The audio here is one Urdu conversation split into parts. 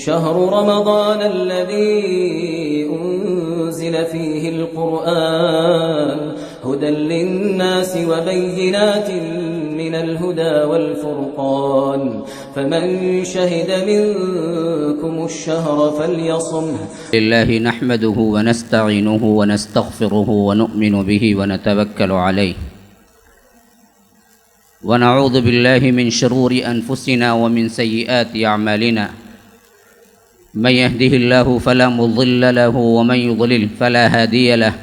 شهر رمضان الذي أنزل فيه القرآن هدى للناس وبينات من الهدى والفرقان فمن شهد منكم الشهر فليصمه. لله نحمده ونستعينه ونستغفره ونؤمن به ونتوكل عليه ونعوذ بالله من شرور أنفسنا ومن سيئات أعمالنا. من يهده الله فلا مضل له ومن يضلل فلا هادي له.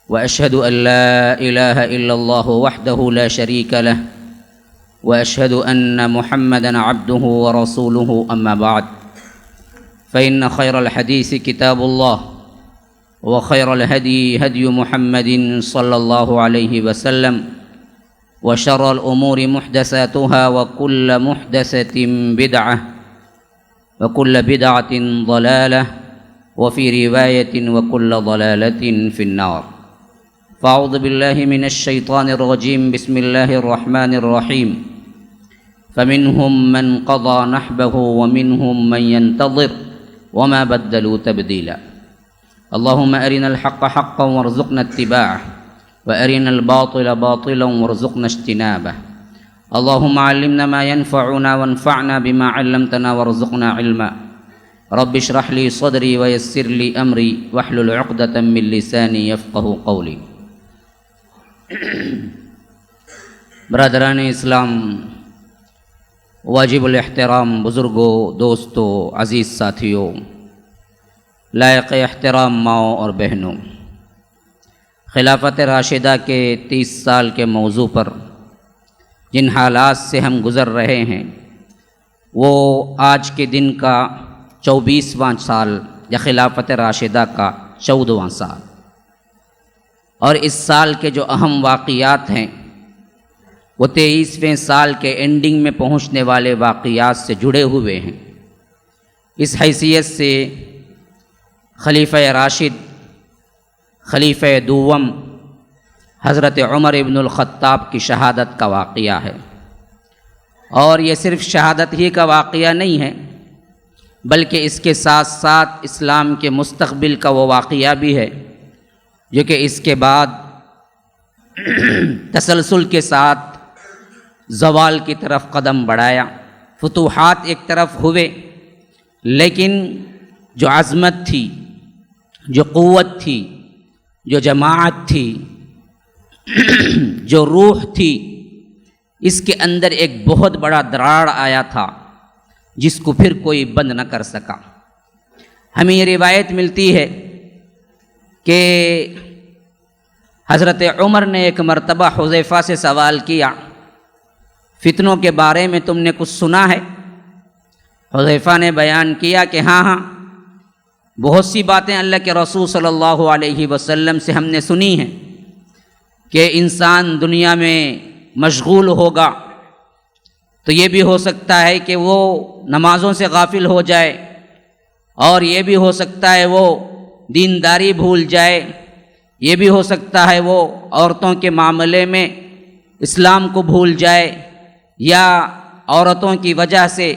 وأشهد أن لا إله إلا الله وحده لا شريك له وأشهد أن محمدًا عبده ورسوله. أما بعد فإن خير الحديث كتاب الله وخير الهدي هدي محمد صلى الله عليه وسلم وشر الأمور محدثاتها وكل محدثة بدعة وكل بدعة ضلالة وفي رواية وكل ضلالة في النار. فأعوذ بالله من الشيطان الرجيم. بسم الله الرحمن الرحيم. فمنهم من قضى نحبه ومنهم من ينتظر وما بدلوا تبديلا. اللهم أرنا الحق حقا وارزقنا اتباعه وأرنا الباطل باطلا وارزقنا اجتنابه. اللهم علمنا ما ينفعنا وانفعنا بما علمتنا وارزقنا علما. رب اشرح لي صدري ويسر لي أمري واحلل عقدة من لساني يفقهوا قولي. برادران اسلام، واجب الاحترام بزرگوں، دوستوں، عزیز ساتھیوں، لائق احترام ماؤں اور بہنوں، خلافت راشدہ کے 30 سال کے موضوع پر جن حالات سے ہم گزر رہے ہیں وہ آج کے دن کا 24واں سال یا خلافت راشدہ کا 14واں سال، اور اس سال کے جو اہم واقعات ہیں وہ 23ویں سال کے اینڈنگ میں پہنچنے والے واقعات سے جڑے ہوئے ہیں۔ اس حیثیت سے خلیفہ راشد، خلیفہ دوم حضرت عمر ابن الخطاب کی شہادت کا واقعہ ہے، اور یہ صرف شہادت ہی کا واقعہ نہیں ہے بلکہ اس کے ساتھ ساتھ اسلام کے مستقبل کا وہ واقعہ بھی ہے جو کہ اس کے بعد تسلسل کے ساتھ زوال کی طرف قدم بڑھایا۔ فتوحات ایک طرف ہوئے، لیکن جو عظمت تھی، جو قوت تھی، جو جماعت تھی، جو روح تھی، اس کے اندر ایک بہت بڑا دراڑ آیا تھا جس کو پھر کوئی بند نہ کر سکا۔ ہمیں یہ روایت ملتی ہے کہ حضرت عمر نے ایک مرتبہ حذیفہ سے سوال کیا، فتنوں کے بارے میں تم نے کچھ سنا ہے؟ حذیفہ نے بیان کیا کہ ہاں بہت سی باتیں اللہ کے رسول صلی اللہ علیہ وسلم سے ہم نے سنی ہیں کہ انسان دنیا میں مشغول ہوگا تو یہ بھی ہو سکتا ہے کہ وہ نمازوں سے غافل ہو جائے، اور یہ بھی ہو سکتا ہے وہ دینداری بھول جائے، یہ بھی ہو سکتا ہے وہ عورتوں کے معاملے میں اسلام کو بھول جائے، یا عورتوں کی وجہ سے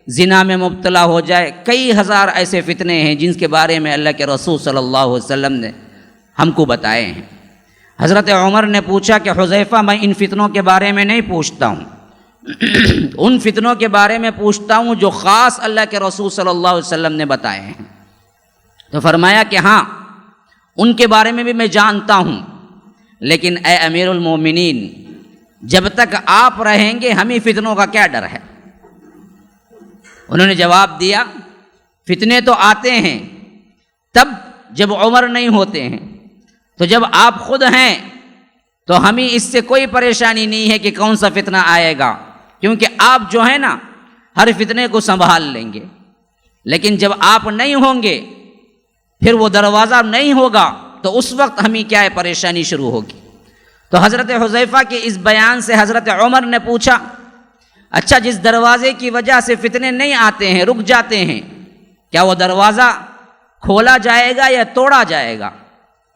زنا میں مبتلا ہو جائے۔ کئی ہزار ایسے فتنے ہیں جن کے بارے میں اللہ کے رسول صلی اللہ علیہ وسلم نے ہم کو بتائے ہیں۔ حضرت عمر نے پوچھا کہ حذیفہ، میں ان فتنوں کے بارے میں نہیں پوچھتا ہوں، ان فتنوں کے بارے میں پوچھتا ہوں جو خاص اللہ کے رسول صلی اللہ علیہ وسلم نے بتائے ہیں۔ تو فرمایا کہ ہاں ان کے بارے میں بھی میں جانتا ہوں، لیکن اے امیر المومنین، جب تک آپ رہیں گے ہمیں فتنوں کا کیا ڈر ہے؟ انہوں نے جواب دیا، فتنے تو آتے ہیں تب جب عمر نہیں ہوتے ہیں، تو جب آپ خود ہیں تو ہمیں اس سے کوئی پریشانی نہیں ہے کہ کون سا فتنہ آئے گا، کیونکہ آپ جو ہیں نا ہر فتنے کو سنبھال لیں گے، لیکن جب آپ نہیں ہوں گے، پھر وہ دروازہ نہیں ہوگا، تو اس وقت ہمیں کیا ہے پریشانی شروع ہوگی۔ تو حضرت حذیفہ کے اس بیان سے حضرت عمر نے پوچھا، اچھا جس دروازے کی وجہ سے فتنے نہیں آتے ہیں، رک جاتے ہیں، کیا وہ دروازہ کھولا جائے گا یا توڑا جائے گا؟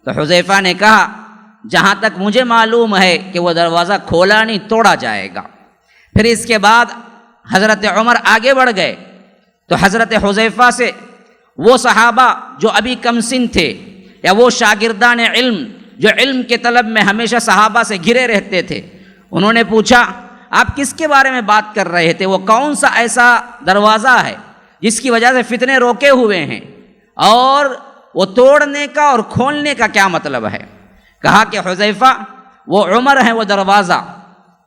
تو حذیفہ نے کہا، جہاں تک مجھے معلوم ہے کہ وہ دروازہ کھولا نہیں، توڑا جائے گا۔ پھر اس کے بعد حضرت عمر آگے بڑھ گئے تو حضرت حذیفہ سے وہ صحابہ جو ابھی کم سن تھے یا وہ شاگردان علم جو علم کے طلب میں ہمیشہ صحابہ سے گھرے رہتے تھے، انہوں نے پوچھا آپ کس کے بارے میں بات کر رہے تھے؟ وہ کون سا ایسا دروازہ ہے جس کی وجہ سے فتنے روکے ہوئے ہیں، اور وہ توڑنے کا اور کھولنے کا کیا مطلب ہے؟ کہا کہ حذیفہ وہ عمر ہے وہ دروازہ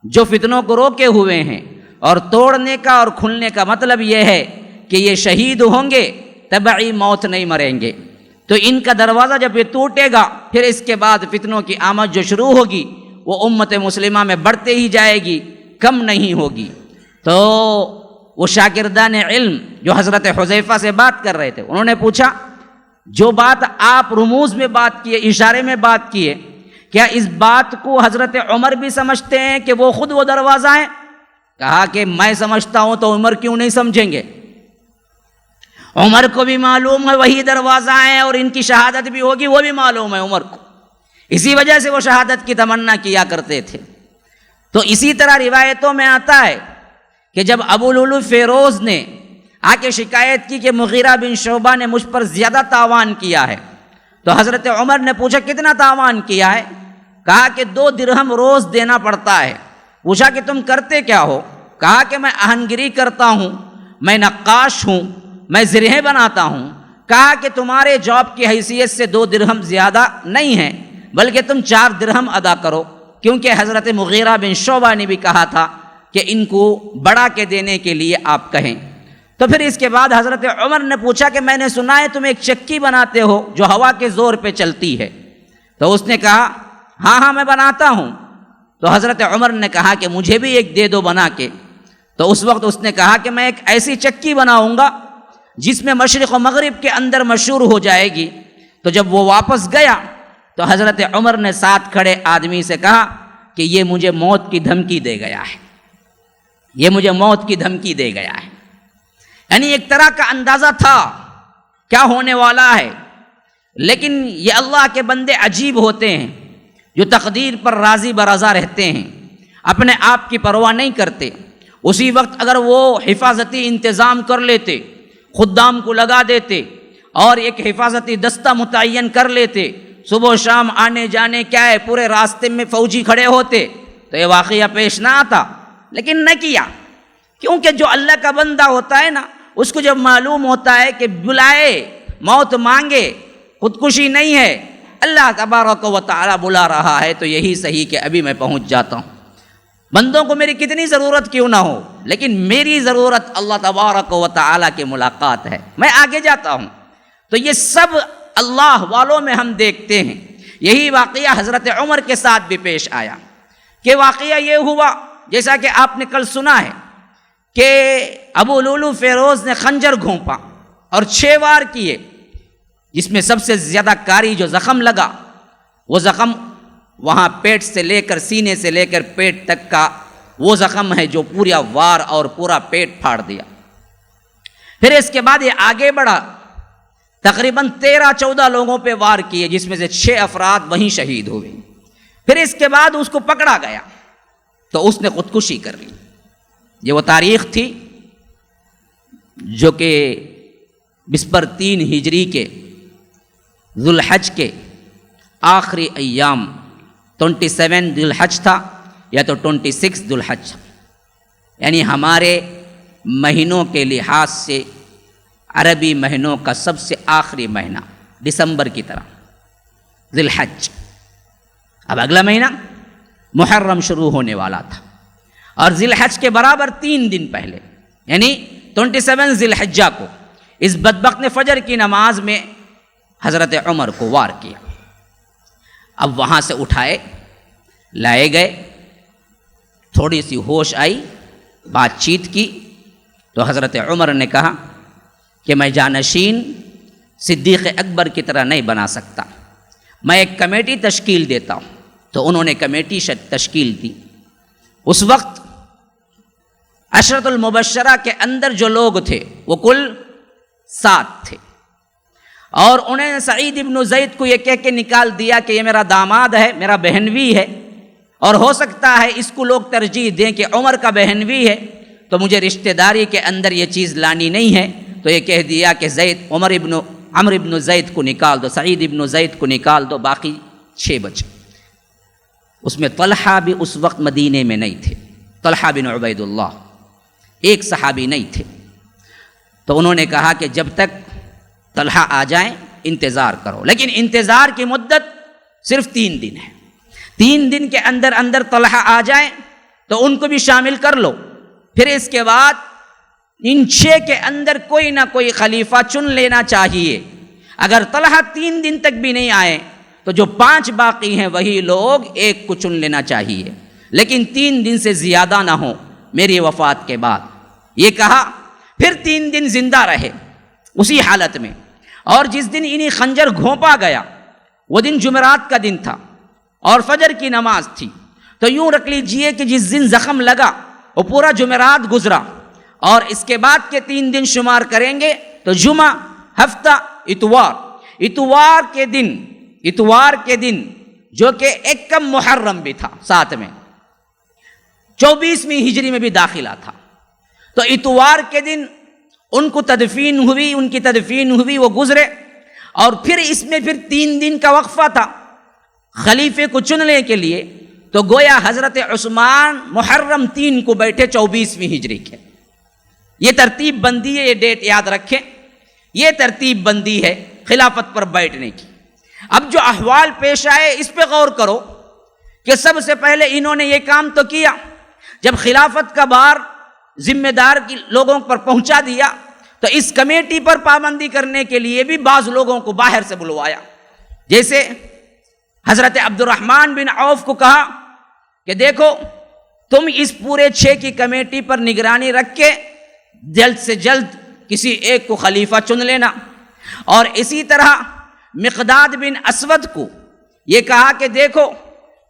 جو فتنوں کو روکے ہوئے ہیں، اور توڑنے کا اور کھلنے کا مطلب یہ ہے کہ یہ شہید ہوں گے، طبعی موت نہیں مریں گے۔ تو ان کا دروازہ جب یہ ٹوٹے گا پھر اس کے بعد فتنوں کی آمد جو شروع ہوگی وہ امت مسلمہ میں بڑھتے ہی جائے گی، کم نہیں ہوگی۔ تو وہ شاگردان علم جو حضرت حذیفہ سے بات کر رہے تھے انہوں نے پوچھا جو بات آپ رموز میں بات کیے، اشارے میں بات کیے، کیا اس بات کو حضرت عمر بھی سمجھتے ہیں کہ وہ خود وہ دروازہ ہیں؟ کہا کہ میں سمجھتا ہوں تو عمر کیوں نہیں سمجھیں گے؟ عمر کو بھی معلوم ہے وہی دروازہ ہے، اور ان کی شہادت بھی ہوگی وہ بھی معلوم ہے عمر کو، اسی وجہ سے وہ شہادت کی تمنا کیا کرتے تھے۔ تو اسی طرح روایتوں میں آتا ہے کہ جب ابو لولو فیروز نے آ کے شکایت کی کہ مغیرہ بن شعبہ نے مجھ پر زیادہ تاوان کیا ہے، تو حضرت عمر نے پوچھا کتنا تاوان کیا ہے؟ کہا کہ 2 درہم روز دینا پڑتا ہے۔ پوچھا کہ تم کرتے کیا ہو؟ کہا کہ میں آہنگری کرتا ہوں، میں نقاش ہوں، میں زرہیں بناتا ہوں۔ کہا کہ تمہارے جاب کی حیثیت سے 2 درہم زیادہ نہیں ہیں، بلکہ تم 4 درہم ادا کرو، کیونکہ حضرت مغیرہ بن شعبہ نے بھی کہا تھا کہ ان کو بڑھا کے دینے کے لیے آپ کہیں۔ تو پھر اس کے بعد حضرت عمر نے پوچھا کہ میں نے سنا ہے تم ایک چکی بناتے ہو جو ہوا کے زور پہ چلتی ہے۔ تو اس نے کہا ہاں میں بناتا ہوں۔ تو حضرت عمر نے کہا کہ مجھے بھی ایک دے دو بنا کے۔ تو اس وقت اس نے کہا کہ میں ایک ایسی چکی بناؤں گا جس میں مشرق و مغرب کے اندر مشہور ہو جائے گی۔ تو جب وہ واپس گیا تو حضرت عمر نے ساتھ کھڑے آدمی سے کہا کہ یہ مجھے موت کی دھمکی دے گیا ہے، یہ مجھے موت کی دھمکی دے گیا ہے۔ یعنی ایک طرح کا اندازہ تھا کیا ہونے والا ہے، لیکن یہ اللہ کے بندے عجیب ہوتے ہیں جو تقدیر پر راضی برضا رہتے ہیں، اپنے آپ کی پرواہ نہیں کرتے۔ اسی وقت اگر وہ حفاظتی انتظام کر لیتے، خدام کو لگا دیتے اور ایک حفاظتی دستہ متعین کر لیتے، صبح و شام آنے جانے کیا ہے پورے راستے میں فوجی کھڑے ہوتے، تو یہ واقعہ پیش نہ آتا، لیکن نہ کیا۔ کیونکہ جو اللہ کا بندہ ہوتا ہے نا، اس کو جب معلوم ہوتا ہے کہ بلائے موت مانگے، خودکشی نہیں ہے، اللہ تبارک و تعالی بلا رہا ہے، تو یہی صحیح کہ ابھی میں پہنچ جاتا ہوں۔ بندوں کو میری کتنی ضرورت کیوں نہ ہو، لیکن میری ضرورت اللہ تبارک و تعالی کی ملاقات ہے، میں آگے جاتا ہوں۔ تو یہ سب اللہ والوں میں ہم دیکھتے ہیں۔ یہی واقعہ حضرت عمر کے ساتھ بھی پیش آیا کہ واقعہ یہ ہوا جیسا کہ آپ نے کل سنا ہے کہ ابو لولو فیروز نے خنجر گھونپا اور 6 وار کیے، جس میں سب سے زیادہ کاری جو زخم لگا وہ زخم وہاں پیٹ سے لے کر سینے سے لے کر پیٹ تک کا وہ زخم ہے جو پورا وار اور پورا پیٹ پھاڑ دیا۔ پھر اس کے بعد یہ آگے بڑھا، تقریباً 13-14 لوگوں پہ وار کیے، جس میں سے 6 افراد وہیں شہید ہوئے۔ پھر اس کے بعد اس کو پکڑا گیا تو اس نے خودکشی کر لی۔ یہ وہ تاریخ تھی جو کہ بسپر 3 ہجری کے ذو الحج کے آخری ایام 27 ذو الحج تھا یا تو 26 ذو الحج، یعنی ہمارے مہینوں کے لحاظ سے عربی مہینوں کا سب سے آخری مہینہ، دسمبر کی طرح ذی الحج۔ اب اگلا مہینہ محرم شروع ہونے والا تھا، اور ذی الحج کے برابر 3 دن پہلے یعنی 27 ذی الحجہ کو اس بدبخت نے فجر کی نماز میں حضرت عمر کو وار کیا۔ اب وہاں سے اٹھائے لائے گئے، تھوڑی سی ہوش آئی، بات چیت کی، تو حضرت عمر نے کہا کہ میں جانشین صدیق اکبر کی طرح نہیں بنا سکتا، میں ایک کمیٹی تشکیل دیتا ہوں۔ تو انہوں نے کمیٹی تشکیل دی۔ اس وقت عشرۃ المبشرہ کے اندر جو لوگ تھے وہ کل 7 تھے، اور انہیں سعید ابن زید کو یہ کہہ کے نکال دیا کہ یہ میرا داماد ہے، میرا بہنوی ہے، اور ہو سکتا ہے اس کو لوگ ترجیح دیں کہ عمر کا بہنوی ہے، تو مجھے رشتہ داری کے اندر یہ چیز لانی نہیں ہے، تو یہ کہہ دیا کہ عمر ابن زید کو نکال دو، سعید ابن زید کو نکال دو، باقی 6 بچے۔ اس میں طلحہ بھی اس وقت مدینے میں نہیں تھے، طلحہ بن عبید اللہ ایک صحابی نہیں تھے۔ تو انہوں نے کہا کہ جب تک طلحہ آ جائیں انتظار کرو، لیکن انتظار کی مدت صرف 3 دن ہے، 3 دن کے اندر اندر طلحہ آ جائیں تو ان کو بھی شامل کر لو، پھر اس کے بعد ان 6 کے اندر کوئی نہ کوئی خلیفہ چن لینا چاہیے۔ اگر طلحہ 3 دن تک بھی نہیں آئے تو جو 5 باقی ہیں وہی لوگ ایک کو چن لینا چاہیے، لیکن 3 دن سے زیادہ نہ ہو میری وفات کے بعد۔ یہ کہا، پھر 3 دن زندہ رہے اسی حالت میں، اور جس دن انہیں خنجر گھونپا گیا وہ دن جمعرات کا دن تھا اور فجر کی نماز تھی، تو یوں رکھ لیجئے کہ جس دن زخم لگا وہ پورا جمعرات گزرا، اور اس کے بعد کے 3 دن شمار کریں گے تو جمعہ، ہفتہ، اتوار کے دن جو کہ ایک کم محرم بھی تھا ساتھ میں، 24ویں ہجری میں بھی داخلہ تھا، تو اتوار کے دن ان کی تدفین ہوئی، وہ گزرے، اور پھر اس میں پھر 3 دن کا وقفہ تھا خلیفے کو چننے کے لیے، تو گویا حضرت عثمان محرم 3 کو بیٹھے 24ویں ہجری کے۔ یہ ترتیب بندی ہے، یہ ڈیٹ یاد رکھیں، یہ ترتیب بندی ہے خلافت پر بیٹھنے کی۔ اب جو احوال پیش آئے اس پہ غور کرو کہ سب سے پہلے انہوں نے یہ کام تو کیا، جب خلافت کا بار ذمہ دار کی لوگوں پر پہنچا دیا تو اس کمیٹی پر پابندی کرنے کے لیے بھی بعض لوگوں کو باہر سے بلوایا، جیسے حضرت عبد الرحمن بن عوف کو کہا کہ دیکھو تم اس پورے 6 کی کمیٹی پر نگرانی رکھ کے جلد سے جلد کسی ایک کو خلیفہ چن لینا، اور اسی طرح مقداد بن اسود کو یہ کہا کہ دیکھو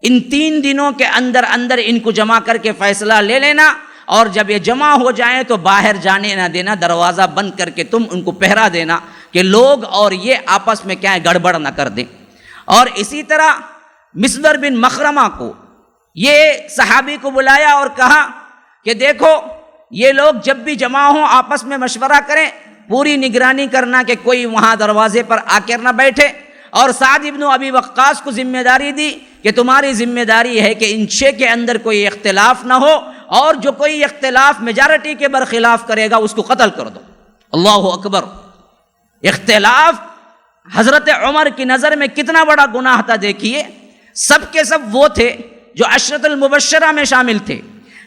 ان 3 دنوں کے اندر اندر ان کو جمع کر کے فیصلہ لے لینا، اور جب یہ جمع ہو جائیں تو باہر جانے نہ دینا، دروازہ بند کر کے تم ان کو پہرا دینا کہ لوگ اور یہ آپس میں کیا گڑبڑ نہ کر دیں۔ اور اسی طرح مسور بن مخرمہ کو یہ صحابی کو بلایا اور کہا کہ دیکھو یہ لوگ جب بھی جمع ہوں آپس میں مشورہ کریں، پوری نگرانی کرنا کہ کوئی وہاں دروازے پر آ کر نہ بیٹھے، اور سعد ابن ابی وقاص کو ذمہ داری دی کہ تمہاری ذمہ داری ہے کہ ان 6 کے اندر کوئی اختلاف نہ ہو، اور جو کوئی اختلاف میجارٹی کے برخلاف کرے گا اس کو قتل کر دو۔ اللہ اکبر! اختلاف حضرت عمر کی نظر میں کتنا بڑا گناہ تھا، دیکھیے سب کے سب وہ تھے جو عشرۃ المبشرہ میں شامل تھے،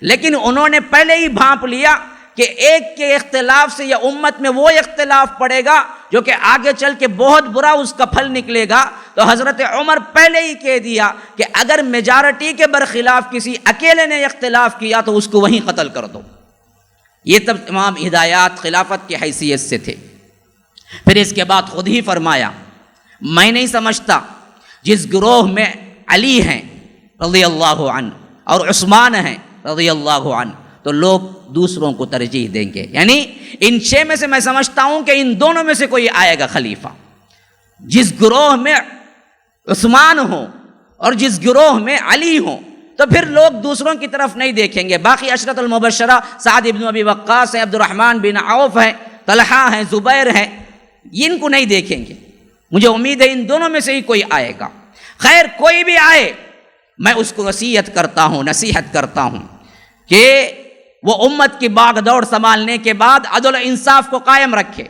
لیکن انہوں نے پہلے ہی بھانپ لیا کہ ایک کے اختلاف سے یا امت میں وہ اختلاف پڑے گا جو کہ آگے چل کے بہت برا اس کا پھل نکلے گا، تو حضرت عمر پہلے ہی کہہ دیا کہ اگر میجارٹی کے برخلاف کسی اکیلے نے اختلاف کیا تو اس کو وہیں قتل کر دو۔ یہ تب تمام ہدایات خلافت کی حیثیت سے تھے۔ پھر اس کے بعد خود ہی فرمایا، میں نہیں سمجھتا جس گروہ میں علی ہیں رضی اللہ عنہ اور عثمان ہیں رضی اللہ عنہ تو لوگ دوسروں کو ترجیح دیں گے، یعنی ان 6 میں سے میں سمجھتا ہوں کہ ان دونوں میں سے کوئی آئے گا خلیفہ، جس گروہ میں عثمان ہوں اور جس گروہ میں علی ہوں تو پھر لوگ دوسروں کی طرف نہیں دیکھیں گے۔ باقی عشرۃ المبشرہ سعد ابن ابی وقاص ہیں، عبد الرحمن بن عوف ہیں، طلحہ ہیں، زبیر ہیں، ان کو نہیں دیکھیں گے۔ مجھے امید ہے ان دونوں میں سے ہی کوئی آئے گا۔ خیر کوئی بھی آئے میں اس کو نصیحت کرتا ہوں کہ وہ امت کی باغ دوڑ سنبھالنے کے بعد عدل و انصاف کو قائم رکھے،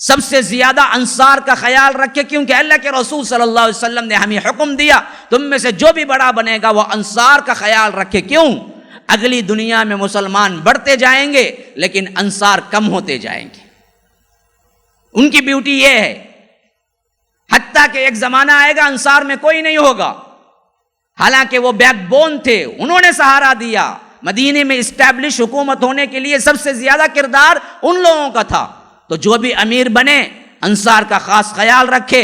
سب سے زیادہ انصار کا خیال رکھے، کیونکہ اللہ کے رسول صلی اللہ علیہ وسلم نے ہمیں حکم دیا تم میں سے جو بھی بڑا بنے گا وہ انصار کا خیال رکھے۔ کیوں؟ اگلی دنیا میں مسلمان بڑھتے جائیں گے لیکن انصار کم ہوتے جائیں گے۔ ان کی بیوٹی یہ ہے، حتیٰ کہ ایک زمانہ آئے گا انصار میں کوئی نہیں ہوگا، حالانکہ وہ بیک بون تھے، انہوں نے سہارا دیا۔ مدینے میں اسٹیبلش حکومت ہونے کے لیے سب سے زیادہ کردار ان لوگوں کا تھا، تو جو بھی امیر بنے انصار کا خاص خیال رکھے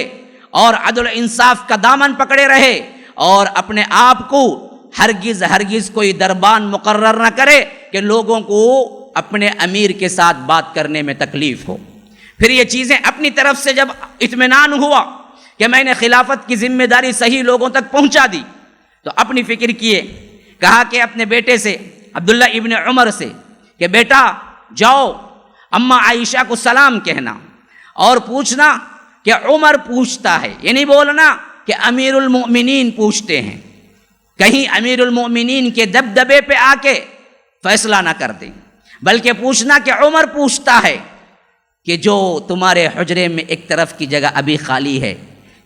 اور عدل و انصاف کا دامن پکڑے رہے، اور اپنے آپ کو ہرگز کوئی دربان مقرر نہ کرے کہ لوگوں کو اپنے امیر کے ساتھ بات کرنے میں تکلیف ہو۔ پھر یہ چیزیں اپنی طرف سے جب اطمینان ہوا کہ میں نے خلافت کی ذمہ داری صحیح لوگوں تک پہنچا دی تو اپنی فکر کیے، کہا کہ اپنے بیٹے سے عبداللہ ابن عمر سے کہ بیٹا جاؤ اماں عائشہ کو سلام کہنا اور پوچھنا کہ عمر پوچھتا ہے، یہ نہیں بولنا کہ امیر المؤمنین پوچھتے ہیں، کہیں امیر المؤمنین کے دبدبے پہ آ کے فیصلہ نہ کر دیں، بلکہ پوچھنا کہ عمر پوچھتا ہے کہ جو تمہارے حجرے میں ایک طرف کی جگہ ابھی خالی ہے،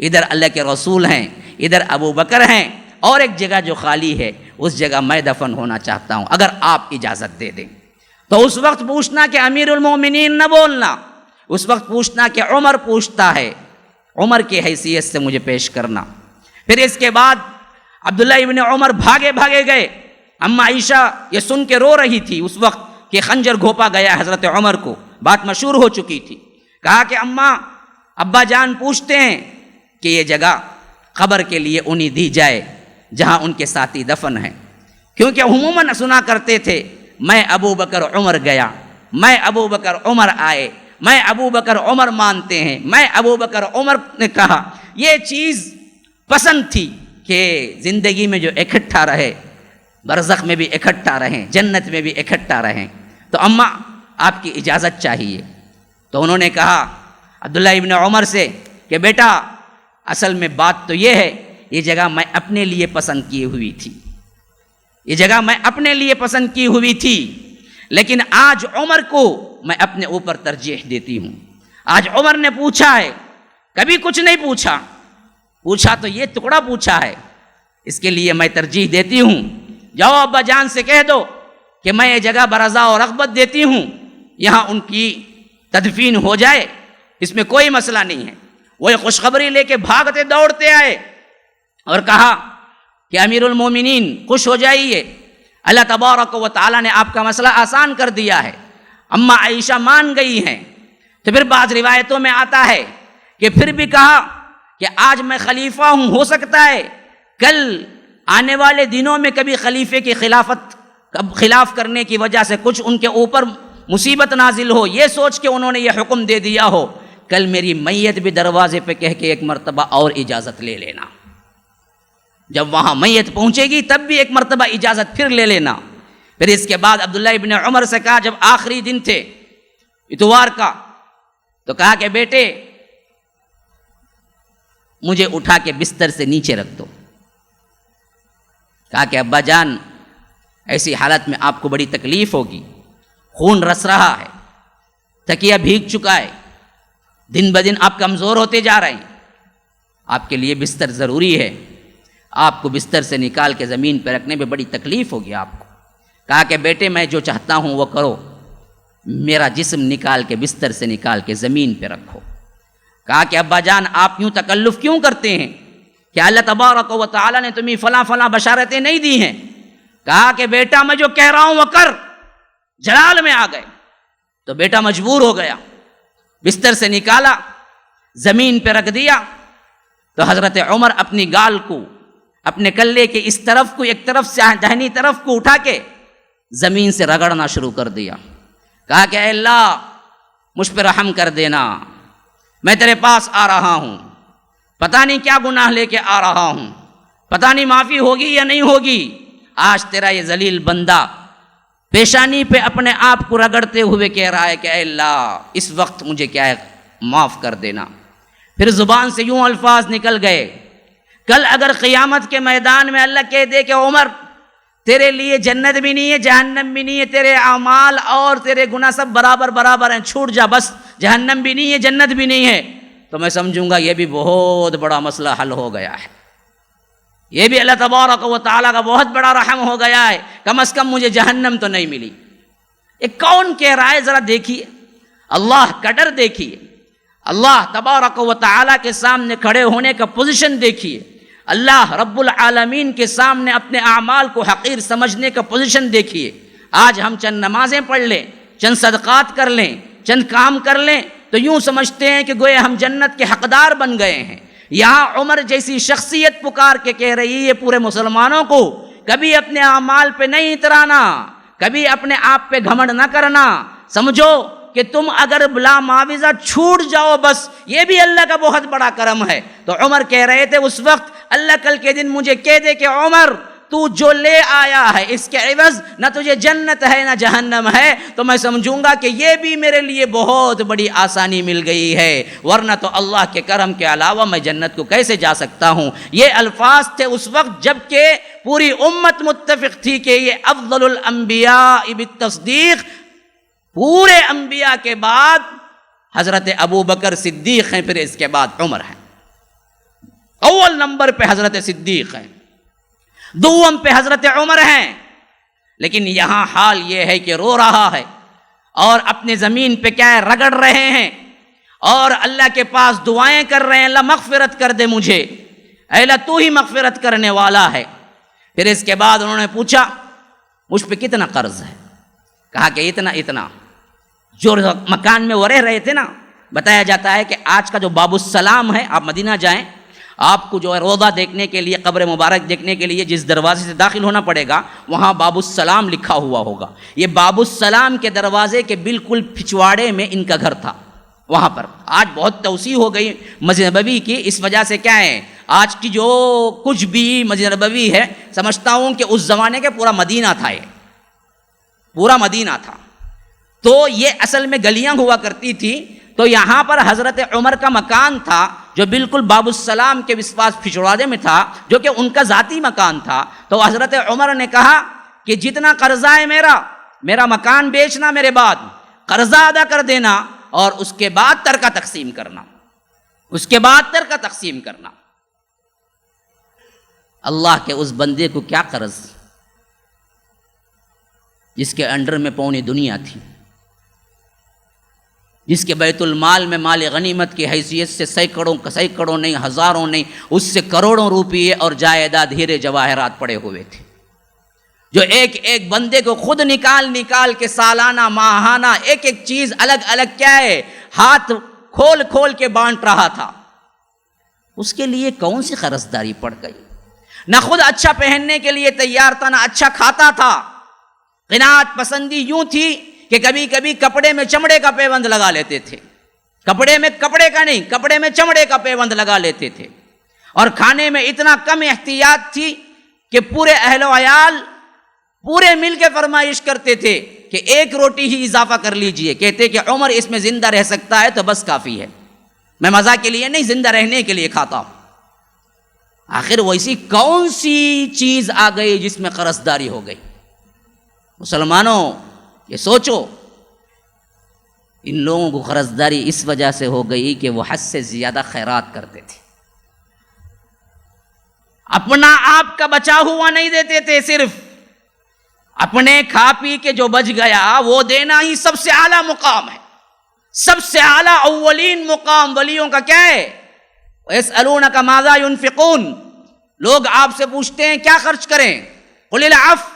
ادھر اللہ کے رسول ہیں، ادھر ابو بکر ہیں، اور ایک جگہ جو خالی ہے اس جگہ میں دفن ہونا چاہتا ہوں، اگر آپ اجازت دے دیں۔ تو اس وقت پوچھنا کہ امیر المومنین نہ بولنا، اس وقت پوچھنا کہ عمر پوچھتا ہے، عمر کی حیثیت سے مجھے پیش کرنا۔ پھر اس کے بعد عبداللہ ابن عمر بھاگے بھاگے گئے، اماں عائشہ یہ سن کے رو رہی تھی اس وقت کہ خنجر گھونپا گیا حضرت عمر کو، بات مشہور ہو چکی تھی۔ کہا کہ اماں ابا جان پوچھتے ہیں کہ یہ جگہ قبر کے لیے انہیں دی جائے جہاں ان کے ساتھی دفن ہیں، کیونکہ عموماً سنا کرتے تھے میں ابو بکر عمر گیا، میں ابو بکر عمر آئے، میں ابو بکر عمر مانتے ہیں، میں ابو بکر عمر نے کہا۔ یہ چیز پسند تھی کہ زندگی میں جو اکٹھا رہے برزخ میں بھی اکٹھا رہیں، جنت میں بھی اکٹھا رہیں، تو اماں آپ کی اجازت چاہیے۔ تو انہوں نے کہا عبداللہ ابن عمر سے کہ بیٹا اصل میں بات تو یہ ہے، یہ جگہ میں اپنے لیے پسند کی ہوئی تھی، یہ جگہ میں اپنے لیے پسند کی ہوئی تھی، لیکن آج عمر کو میں اپنے اوپر ترجیح دیتی ہوں۔ آج عمر نے پوچھا ہے، کبھی کچھ نہیں پوچھا، پوچھا تو یہ ٹکڑا پوچھا ہے، اس کے لیے میں ترجیح دیتی ہوں۔ جاؤ ابا جان سے کہہ دو کہ میں یہ جگہ برضا و رغبت دیتی ہوں، یہاں ان کی تدفین ہو جائے، اس میں کوئی مسئلہ نہیں ہے۔ وہ یہ خوشخبری لے کے بھاگتے دوڑتے آئے اور کہا کہ امیر المومنین خوش ہو جائیے، اللہ تبارک و تعالیٰ نے آپ کا مسئلہ آسان کر دیا ہے، اماں عائشہ مان گئی ہیں۔ تو پھر بعض روایتوں میں آتا ہے کہ پھر بھی کہا کہ آج میں خلیفہ ہوں، ہو سکتا ہے کل آنے والے دنوں میں کبھی خلیفے کی خلاف کرنے کی وجہ سے کچھ ان کے اوپر مصیبت نازل ہو، یہ سوچ کے انہوں نے یہ حکم دے دیا ہو، کل میری میت بھی دروازے پہ کہہ کے ایک مرتبہ اور اجازت لے لینا، جب وہاں میت پہنچے گی تب بھی ایک مرتبہ اجازت پھر لے لینا۔ پھر اس کے بعد عبداللہ ابن عمر سے کہا، جب آخری دن تھے اتوار کا، تو کہا کہ بیٹے مجھے اٹھا کے بستر سے نیچے رکھ دو۔ کہا کہ ابا جان ایسی حالت میں آپ کو بڑی تکلیف ہوگی، خون رس رہا ہے، تکیہ بھیگ چکا ہے، دن بدن آپ کمزور ہوتے جا رہے ہیں، آپ کے لیے بستر ضروری ہے، آپ کو بستر سے نکال کے زمین پہ رکھنے میں بڑی تکلیف ہوگی آپ کو۔ کہا کہ بیٹے میں جو چاہتا ہوں وہ کرو، میرا جسم نکال کے بستر سے نکال کے زمین پہ رکھو۔ کہا کہ ابا جان آپ یوں تکلف کیوں کرتے ہیں، کیا اللہ تبارک و تعالیٰ نے تمہیں فلاں فلاں بشارتیں نہیں دی ہیں؟ کہا کہ بیٹا میں جو کہہ رہا ہوں وہ کر۔ جلال میں آ گئے تو بیٹا مجبور ہو گیا، بستر سے نکالا، زمین پہ رکھ دیا، تو حضرت عمر اپنی گال کو اپنے کلے کے اس طرف کو ایک طرف سے دہنی طرف کو اٹھا کے زمین سے رگڑنا شروع کر دیا۔ کہا کہ اے اللہ مجھ پہ رحم کر دینا، میں تیرے پاس آ رہا ہوں، پتہ نہیں کیا گناہ لے کے آ رہا ہوں، پتہ نہیں معافی ہوگی یا نہیں ہوگی، آج تیرا یہ ذلیل بندہ پیشانی پہ اپنے آپ کو رگڑتے ہوئے کہہ رہا ہے کہ اے اللہ اس وقت مجھے کیا ہے معاف کر دینا۔ پھر زبان سے یوں الفاظ نکل گئے، کل اگر قیامت کے میدان میں اللہ کہہ دے کہ عمر تیرے لیے جنت بھی نہیں ہے جہنم بھی نہیں ہے، تیرے اعمال اور تیرے گناہ سب برابر برابر ہیں، چھوٹ جا بس، جہنم بھی نہیں ہے جنت بھی نہیں ہے، تو میں سمجھوں گا یہ بھی بہت بڑا مسئلہ حل ہو گیا ہے، یہ بھی اللہ تبارک و تعالیٰ کا بہت بڑا رحم ہو گیا ہے، کم از کم مجھے جہنم تو نہیں ملی۔ یہ کون کہہ رہا ہے ذرا دیکھیے، اللہ کا ڈر دیکھیے، اللہ تبارک و تعالیٰ کے سامنے کھڑے ہونے کا پوزیشن دیکھیے، اللہ رب العالمین کے سامنے اپنے اعمال کو حقیر سمجھنے کا پوزیشن دیکھیے۔ آج ہم چند نمازیں پڑھ لیں، چند صدقات کر لیں، چند کام کر لیں تو یوں سمجھتے ہیں کہ گویا ہم جنت کے حقدار بن گئے ہیں۔ یہاں عمر جیسی شخصیت پکار کے کہہ رہی ہے پورے مسلمانوں کو، کبھی اپنے اعمال پہ نہیں اترانا، کبھی اپنے آپ پہ گھمنڈ نہ کرنا، سمجھو کہ تم اگر بلا معاوضہ چھوٹ جاؤ بس یہ بھی اللہ کا بہت بڑا کرم ہے۔ تو عمر کہہ رہے تھے اس وقت، اللہ کل کے دن مجھے کہہ دے کہ عمر تو جو لے آیا ہے اس کے عوض نہ تجھے جنت ہے نہ جہنم ہے، تو میں سمجھوں گا کہ یہ بھی میرے لیے بہت بڑی آسانی مل گئی ہے، ورنہ تو اللہ کے کرم کے علاوہ میں جنت کو کیسے جا سکتا ہوں۔ یہ الفاظ تھے اس وقت جب کہ پوری امت متفق تھی کہ یہ افضل الانبیاء بالتصدیق، پورے انبیاء کے بعد حضرت ابو بکر صدیق ہیں، پھر اس کے بعد عمر ہیں، اول نمبر پہ حضرت صدیق ہیں، دوم پہ حضرت عمر ہیں۔ لیکن یہاں حال یہ ہے کہ رو رہا ہے اور اپنے زمین پہ کیا ہے رگڑ رہے ہیں اور اللہ کے پاس دعائیں کر رہے ہیں، اللہ مغفرت کر دے مجھے، اے اللہ تو ہی مغفرت کرنے والا ہے۔ پھر اس کے بعد انہوں نے پوچھا مجھ پہ کتنا قرض ہے؟ کہا کہ اتنا۔ جو مکان میں وہ رہ رہے تھے نا، بتایا جاتا ہے کہ آج کا جو باب السلام ہے، آپ مدینہ جائیں، آپ کو جو ہے روضہ دیکھنے کے لیے، قبر مبارک دیکھنے کے لیے جس دروازے سے داخل ہونا پڑے گا وہاں باب السلام لکھا ہوا ہوگا۔ یہ باب السلام کے دروازے کے بالکل پچھواڑے میں ان کا گھر تھا۔ وہاں پر آج بہت توسیع ہو گئی مسجد نبوی کی، اس وجہ سے کیا ہے آج کی جو کچھ بھی مسجد نبوی ہے، سمجھتا ہوں کہ اس زمانے کے پورا مدینہ تھا، یہ پورا مدینہ تھا۔ تو یہ اصل میں گلیاں ہوا کرتی تھی، تو یہاں پر حضرت عمر کا مکان تھا جو بالکل باب السلام کے پاس پچھواڑے میں تھا، جو کہ ان کا ذاتی مکان تھا۔ تو حضرت عمر نے کہا کہ جتنا قرضہ ہے میرا مکان بیچنا، میرے بعد قرضہ ادا کر دینا اور اس کے بعد ترکہ تقسیم کرنا۔ اللہ کے اس بندے کو کیا قرض جس کے انڈر میں پوری دنیا تھی، جس کے بیت المال میں مال غنیمت کی حیثیت سے سینکڑوں نہیں، ہزاروں نہیں، اس سے کروڑوں روپیے اور جائیداد ہیرے جواہرات پڑے ہوئے تھے، جو ایک ایک بندے کو خود نکال کے سالانہ ماہانہ ایک ایک چیز الگ الگ کیا ہے ہاتھ کھول کے بانٹ رہا تھا۔ اس کے لیے کون سی قرضداری پڑ گئی؟ نہ خود اچھا پہننے کے لیے تیار تھا، نہ اچھا کھاتا تھا۔ قناعت پسندی یوں تھی کہ کبھی کبھی کپڑے میں چمڑے کا پیوند لگا لیتے تھے، کپڑے میں چمڑے کا پیوند لگا لیتے تھے، اور کھانے میں اتنا کم احتیاط تھی کہ پورے اہل و عیال پورے مل کے فرمائش کرتے تھے کہ ایک روٹی ہی اضافہ کر لیجئے، کہتے کہ عمر اس میں زندہ رہ سکتا ہے تو بس کافی ہے، میں مزہ کے لیے نہیں، زندہ رہنے کے لیے کھاتا ہوں۔ آخر ویسی کون سی چیز آ گئی جس میں قرضداری ہو گئی؟ مسلمانوں یہ سوچو، ان لوگوں کو قرضداری اس وجہ سے ہو گئی کہ وہ حد سے زیادہ خیرات کرتے تھے، اپنا آپ کا بچا ہوا نہیں دیتے تھے، صرف اپنے کھا پی کے جو بچ گیا وہ دینا ہی سب سے اعلیٰ مقام ہے، سب سے اعلیٰ اولین مقام ولیوں کا کیا ہے؟ وَيَسْأَلُونَكَ مَاذَا يُنْفِقُونَ، لوگ آپ سے پوچھتے ہیں کیا خرچ کریں، قُلِ الْعَفْوَ،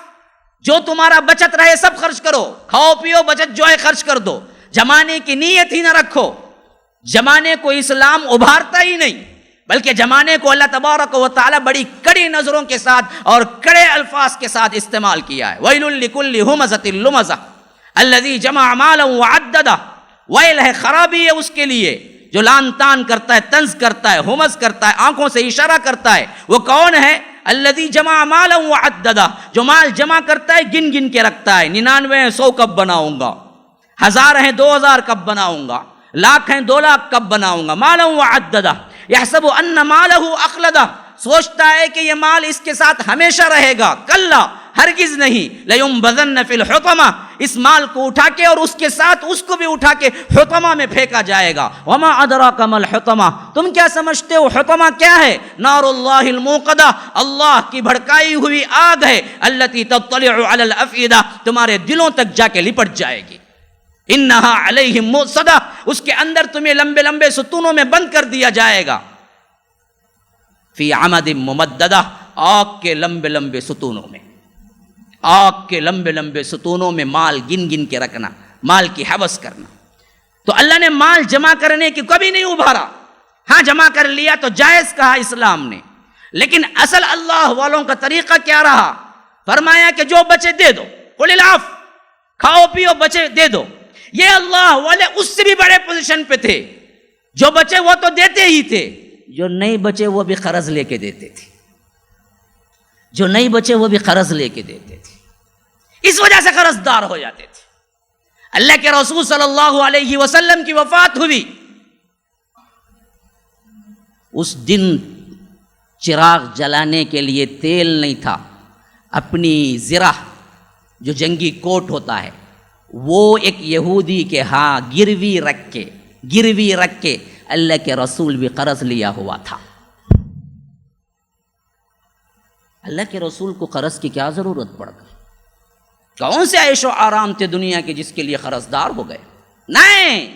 جو تمہارا بچت رہے سب خرچ کرو، کھاؤ پیو بچت جو ہے خرچ کر دو، جمانے کی نیت ہی نہ رکھو۔ جمانے کو اسلام ابھارتا ہی نہیں، بلکہ جمانے کو اللہ تبارک و تعالی بڑی کڑی نظروں کے ساتھ اور کڑے الفاظ کے ساتھ استعمال کیا ہے۔ وَيْلٌ لِكُلِّ هُمَزَةٍ لُمَزَةٍ الَّذِي جَمَعَ مَالًا وَعَدَّدَهُ، ویل ہے، خرابی ہے اس کے لیے جو لان تان کرتا ہے، طنز کرتا ہے، ہمز کرتا ہے، آنکھوں سے اشارہ کرتا ہے۔ وہ کون ہے؟ الذی جمع مالا وعددہ، جو مال جمع کرتا ہے گن گن کے رکھتا ہے، 99 ہیں 100 کب بناؤں گا، 1000 ہیں 2000 کب بناؤں گا، لاکھ ہیں 2 لاکھ کب بناؤں گا۔ مالا وعددہ یحسب ان مالہ اخلدہ، سوچتا ہے کہ یہ مال اس کے ساتھ ہمیشہ رہے گا، کلا ہرگز نہیں، لیمبذن فی الحطمہ، اس مال کو اٹھا کے اور اس کے ساتھ اس کو بھی اٹھا کے حطمہ میں پھینکا جائے گا۔ وما ادراک ما الحطمہ، تم کیا سمجھتے ہو حطمہ کیا ہے؟ نار اللہ الموقدہ، اللہ کی بھڑکائی ہوئی آگ ہے، التی تطلع علی الافئدہ، تمہارے دلوں تک جا کے لپٹ جائے گی۔ انہا علیہم موصدہ، اس کے اندر تمہیں لمبے لمبے ستونوں میں بند کر دیا جائے گا۔ فی عمد ممددہ، آگ کے لمبے لمبے ستونوں میں، آگ کے لمبے لمبے ستونوں میں مال گن گن کے رکھنا، مال کی حوث کرنا۔ تو اللہ نے مال جمع کرنے کی کبھی نہیں ابھارا، ہاں جمع کر لیا تو جائز کہا اسلام نے، لیکن اصل اللہ والوں کا طریقہ کیا رہا؟ فرمایا کہ جو بچے دے دو، قل العفو، کھاؤ پیو بچے دے دو۔ یہ اللہ والے اس سے بھی بڑے پوزیشن پہ تھے، جو بچے وہ تو دیتے ہی تھے، جو نہیں بچے وہ بھی قرض لے کے دیتے تھے، جو نہیں بچے وہ بھی قرض لے کے دیتے تھے، اس وجہ سے قرض دار ہو جاتے تھے۔ اللہ کے رسول صلی اللہ علیہ وسلم کی وفات ہوئی، اس دن چراغ جلانے کے لیے تیل نہیں تھا، اپنی زرہ جو جنگی کوٹ ہوتا ہے وہ ایک یہودی کے ہاں گروی رکھ کے اللہ کے رسول بھی قرض لیا ہوا تھا۔ اللہ کے رسول کو قرض کی کیا ضرورت پڑ گئی؟ کون سے عیش و آرام تھے دنیا کے جس کے لیے قرض دار ہو گئے؟ نہیں،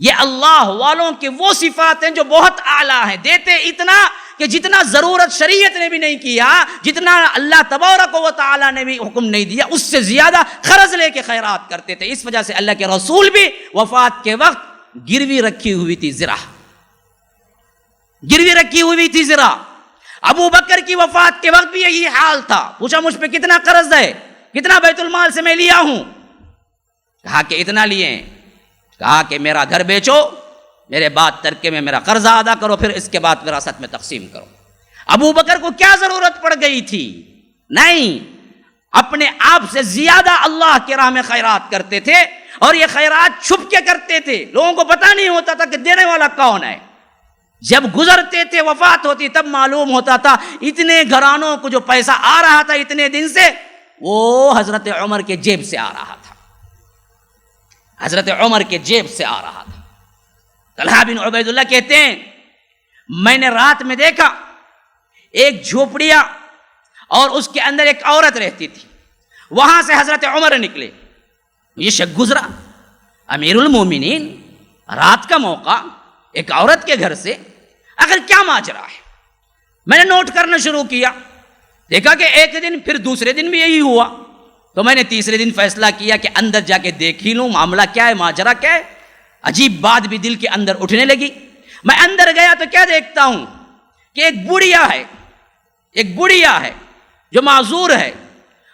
یہ اللہ والوں کے وہ صفات ہیں جو بہت اعلیٰ ہیں، دیتے اتنا کہ جتنا ضرورت شریعت نے بھی نہیں کیا، جتنا اللہ تبارک و تعالیٰ نے بھی حکم نہیں دیا، اس سے زیادہ قرض لے کے خیرات کرتے تھے۔ اس وجہ سے اللہ کے رسول بھی وفات کے وقت گروی رکھی ہوئی تھی زرہ۔ ابو بکر کی وفات کے وقت بھی یہی حال تھا، پوچھا مجھ پہ کتنا قرض ہے، کتنا بیت المال سے میں لیا ہوں؟ کہا کہ اتنا لیے ہیں۔ کہا کہ میرا گھر بیچو، میرے بعد ترکے میں میرا قرضہ ادا کرو، پھر اس کے بعد وراثت میں تقسیم کرو۔ ابو بکر کو کیا ضرورت پڑ گئی تھی؟ نہیں، اپنے آپ سے زیادہ اللہ کی راہ میں خیرات کرتے تھے، اور یہ خیرات چھپ کے کرتے تھے، لوگوں کو پتہ نہیں ہوتا تھا کہ دینے والا کون ہے۔ جب گزرتے تھے، وفات ہوتی، تب معلوم ہوتا تھا اتنے گھرانوں کو جو پیسہ آ رہا تھا اتنے دن سے، وہ حضرت عمر کے جیب سے آ رہا تھا، حضرت عمر کے جیب سے آ رہا تھا۔ طلحہ بن عبید اللہ کہتے ہیں میں نے رات میں دیکھا ایک جھوپڑیا اور اس کے اندر ایک عورت رہتی تھی، وہاں سے حضرت عمر نکلے۔ یہ شک گزرا، امیر المومنین، رات کا موقع، ایک عورت کے گھر سے، آخر کیا ماجرا ہے؟ میں نے نوٹ کرنا شروع کیا، دیکھا کہ ایک دن، پھر دوسرے دن بھی یہی ہوا، تو میں نے تیسرے دن فیصلہ کیا کہ اندر جا کے دیکھ ہی لوں معاملہ کیا ہے، ماجرا کیا ہے۔ عجیب بات بھی دل کے اندر اٹھنے لگی۔ میں اندر گیا تو کیا دیکھتا ہوں کہ ایک بڑھیا ہے جو معذور ہے،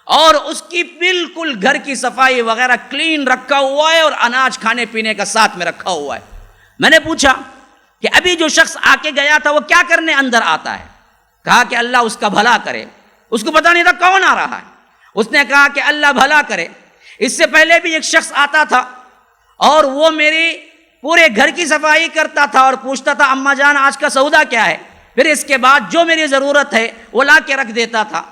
اور اس کی بالکل گھر کی صفائی وغیرہ کلین رکھا ہوا ہے، اور اناج کھانے پینے کا ساتھ میں رکھا ہوا ہے۔ میں نے پوچھا کہ ابھی جو شخص آ کے گیا تھا وہ کیا کرنے اندر آتا ہے؟ کہا کہ اللہ اس کا بھلا کرے۔ اس کو پتہ نہیں تھا کون آ رہا ہے، اس نے کہا کہ اللہ بھلا کرے۔ اس سے پہلے بھی ایک شخص آتا تھا اور وہ میری پورے گھر کی صفائی کرتا تھا اور پوچھتا تھا اماں جان آج کا سودا کیا ہے، پھر اس کے بعد جو میری ضرورت ہے وہ لا کے رکھ دیتا تھا۔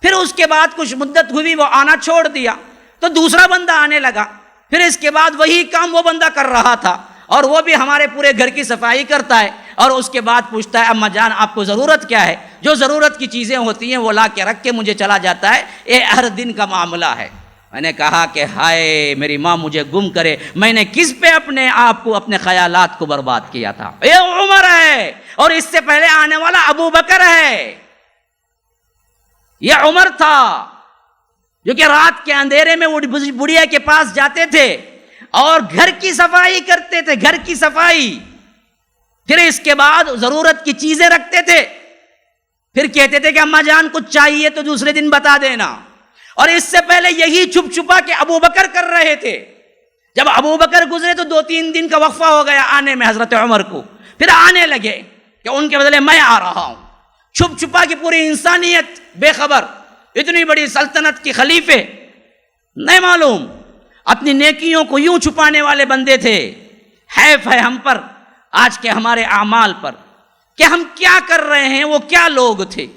پھر اس کے بعد کچھ مدت ہوئی، وہ آنا چھوڑ دیا تو دوسرا بندہ آنے لگا، پھر اس کے بعد وہی کام وہ بندہ کر رہا تھا، اور وہ بھی ہمارے پورے گھر کی صفائی کرتا ہے، اور اس کے بعد پوچھتا ہے اماں جان آپ کو ضرورت کیا ہے، جو ضرورت کی چیزیں ہوتی ہیں وہ لا کے رکھ کے مجھے چلا جاتا ہے۔ یہ ہر دن کا معاملہ ہے۔ میں نے کہا کہ ہائے میری ماں مجھے گم کرے، میں نے کس پہ اپنے آپ کو، اپنے خیالات کو برباد کیا تھا۔ یہ عمر ہے، اور اس سے پہلے آنے والا ابو بکر ہے۔ یہ عمر تھا جو کہ رات کے اندھیرے میں وہ بڑھیا کے پاس جاتے تھے اور گھر کی صفائی کرتے تھے، گھر کی صفائی، پھر اس کے بعد ضرورت کی چیزیں رکھتے تھے، پھر کہتے تھے کہ اماں جان کچھ چاہیے تو دوسرے دن بتا دینا۔ اور اس سے پہلے یہی چھپ چھپا کے ابو بکر کر رہے تھے۔ جب ابو بکر گزرے تو 2-3 دن کا وقفہ ہو گیا آنے میں حضرت عمر کو، پھر آنے لگے کہ ان کے بدلے میں آ رہا ہوں۔ چھپ چھپا کے پوری انسانیت بے خبر، اتنی بڑی سلطنت کی خلیفے نہیں معلوم، اپنی نیکیوں کو یوں چھپانے والے بندے تھے۔ حیف ہے ہم پر، آج کے ہمارے اعمال پر، کہ ہم کیا کر رہے ہیں، وہ کیا لوگ تھے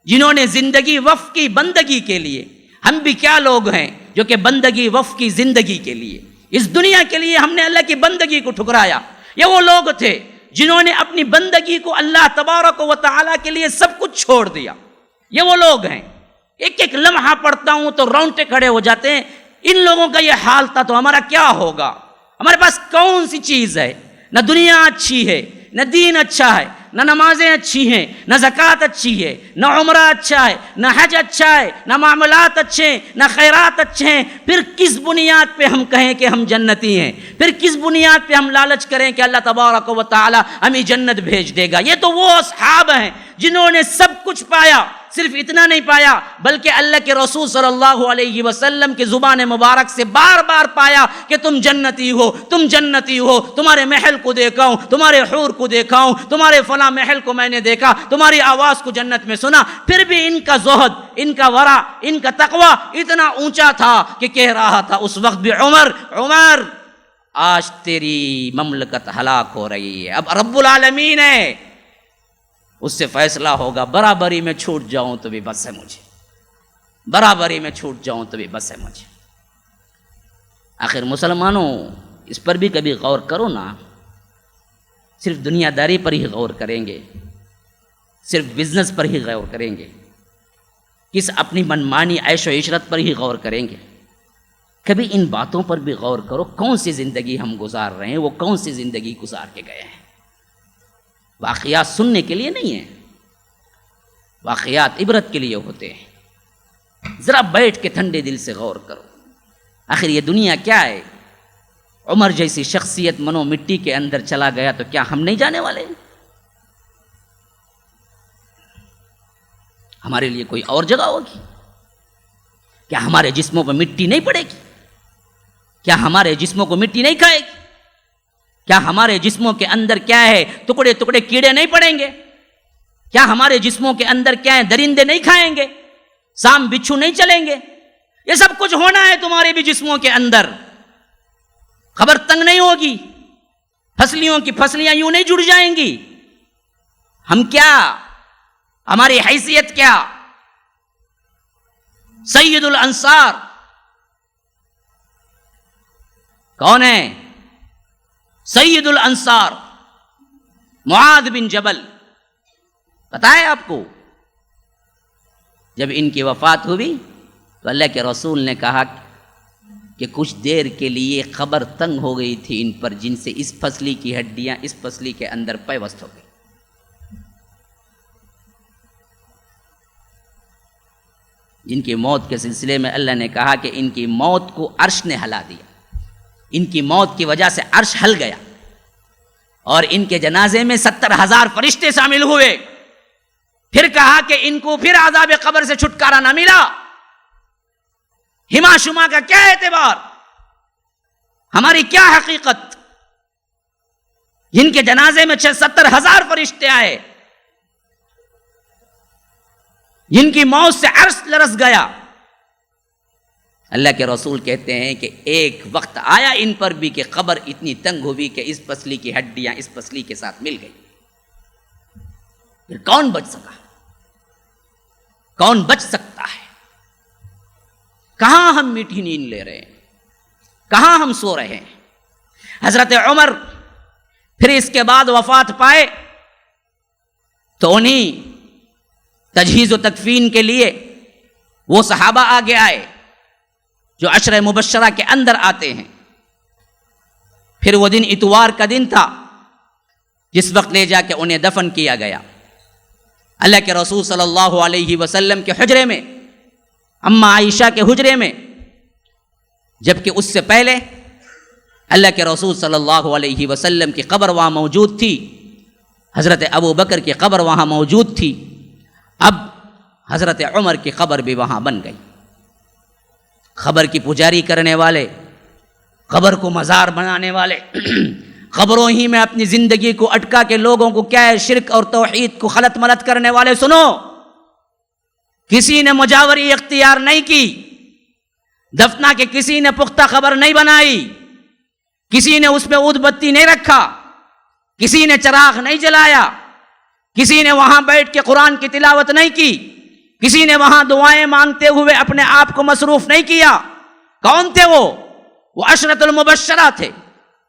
جنہوں نے زندگی وقف کی بندگی کے لیے۔ ہم بھی کیا لوگ ہیں جو کہ بندگی وقف کی زندگی کے لیے، اس دنیا کے لیے ہم نے اللہ کی بندگی کو ٹھکرایا۔ یہ وہ لوگ تھے جنہوں نے اپنی بندگی کو اللہ تبارک و تعالیٰ کے لیے سب کچھ چھوڑ دیا۔ یہ وہ لوگ ہیں، ایک ایک لمحہ پڑھتا ہوں تو رونگٹے کھڑے ہو جاتے ہیں۔ ان لوگوں کا یہ حال تھا تو ہمارا کیا ہوگا؟ ہمارے پاس کون سی چیز ہے؟ نہ دنیا اچھی ہے، نہ دین اچھا ہے، نہ نمازیں اچھی ہیں، نہ زکوٰۃ اچھی ہے، نہ عمرہ اچھا ہے، نہ حج اچھا ہے، نہ معاملات اچھے ہیں، نہ خیرات اچھے ہیں۔ پھر کس بنیاد پہ ہم کہیں کہ ہم جنتی ہیں؟ پھر کس بنیاد پہ ہم لالچ کریں کہ اللہ تبارک و تعالی ہمیں جنت بھیج دے گا؟ یہ تو وہ اصحاب ہیں جنہوں نے سب کچھ پایا، صرف اتنا نہیں پایا بلکہ اللہ کے رسول صلی اللہ علیہ وسلم کی زبان مبارک سے بار بار پایا کہ تم جنتی ہو، تم جنتی ہو، تمہارے محل کو دیکھا ہوں، تمہارے حور کو دیکھا ہوں، تمہارے فلاں محل کو میں نے دیکھا، تمہاری آواز کو جنت میں سنا۔ پھر بھی ان کا زہد، ان کا ورع، ان کا تقوی اتنا اونچا تھا کہ کہہ رہا تھا اس وقت بھی، عمر عمر آج تیری مملکت ہلاک ہو رہی ہے، اب رب العالمین ہے، اس سے فیصلہ ہوگا، برابری میں چھوٹ جاؤں تو بھی بس ہے مجھے، برابری میں چھوٹ جاؤں تو بھی بس ہے مجھے۔ آخر مسلمانوں اس پر بھی کبھی غور کرو نا، صرف دنیا داری پر ہی غور کریں گے، صرف بزنس پر ہی غور کریں گے، کس اپنی منمانی عیش و عشرت پر ہی غور کریں گے، کبھی ان باتوں پر بھی غور کرو، کون سی زندگی ہم گزار رہے ہیں، وہ کون سی زندگی گزار کے گئے ہیں۔ واقعات سننے کے لیے نہیں ہیں، واقعات عبرت کے لیے ہوتے ہیں۔ ذرا بیٹھ کے ٹھنڈے دل سے غور کرو، آخر یہ دنیا کیا ہے؟ عمر جیسی شخصیت منو مٹی کے اندر چلا گیا تو کیا ہم نہیں جانے والے؟ ہمارے لیے کوئی اور جگہ ہوگی؟ کیا ہمارے جسموں پہ مٹی نہیں پڑے گی؟ کیا ہمارے جسموں کو مٹی نہیں کھائے گی؟ کیا ہمارے جسموں کے اندر کیا ہے، ٹکڑے ٹکڑے کیڑے نہیں پڑیں گے؟ کیا ہمارے جسموں کے اندر کیا ہے، درندے نہیں کھائیں گے، سام بچھو نہیں چلیں گے؟ یہ سب کچھ ہونا ہے تمہارے بھی جسموں کے اندر، خبر تنگ نہیں ہوگی، پھسلیوں کی پھسلیاں یوں نہیں جڑ جائیں گی۔ ہم کیا، ہماری حیثیت کیا؟ سید الانصار کون ہے؟ سید الانصار معاذ بن جبل، پتا ہے آپ کو؟ جب ان کی وفات ہوئی تو اللہ کے رسول نے کہا کہ کچھ دیر کے لیے خبر تنگ ہو گئی تھی ان پر، جن سے اس پسلی کی ہڈیاں اس پسلی کے اندر پیوست ہو گئی۔ جن کی موت کے سلسلے میں اللہ نے کہا کہ ان کی موت کو عرش نے ہلا دیا، ان کی موت کی وجہ سے عرش ہل گیا، اور ان کے جنازے میں 70,000 فرشتے شامل ہوئے۔ پھر کہا کہ ان کو پھر عذاب قبر سے چھٹکارا نہ ملا، ہما شما کا کیا اعتبار، ہماری کیا حقیقت؟ جن کے جنازے میں 70,000 فرشتے آئے، جن کی موت سے عرش لرز گیا، اللہ کے رسول کہتے ہیں کہ ایک وقت آیا ان پر بھی کہ قبر اتنی تنگ ہوئی کہ اس پسلی کی ہڈیاں اس پسلی کے ساتھ مل گئی۔ پھر کون بچ سکا؟ کون بچ سکتا ہے؟ کہاں ہم میٹھی نیند لے رہے ہیں، کہاں ہم سو رہے ہیں؟ حضرت عمر پھر اس کے بعد وفات پائے تو انہیں تجہیز و تکفین کے لیے وہ صحابہ آگے آئے جو عشرہ مبشرہ کے اندر آتے ہیں۔ پھر وہ دن اتوار کا دن تھا جس وقت لے جا کے انہیں دفن کیا گیا۔ اللہ کے رسول صلی اللہ علیہ وسلم کے حجرے میں، اماں عائشہ کے حجرے میں، جبکہ اس سے پہلے اللہ کے رسول صلی اللہ علیہ وسلم کی قبر وہاں موجود تھی، حضرت ابو بکر کی قبر وہاں موجود تھی، اب حضرت عمر کی قبر بھی وہاں بن گئی۔ قبر کی پجاری کرنے والے، قبر کو مزار بنانے والے، قبروں ہی میں اپنی زندگی کو اٹکا کے لوگوں کو کیا ہے شرک اور توحید کو خلط ملط کرنے والے، سنو، کسی نے مجاوری اختیار نہیں کی، دفنا کے کسی نے پختہ قبر نہیں بنائی، کسی نے اس پہ عود بتی نہیں رکھا، کسی نے چراغ نہیں جلایا، کسی نے وہاں بیٹھ کے قرآن کی تلاوت نہیں کی، کسی نے وہاں دعائیں مانگتے ہوئے اپنے آپ کو مصروف نہیں کیا۔ کون تھے وہ عشرۃ المبشرہ تھے۔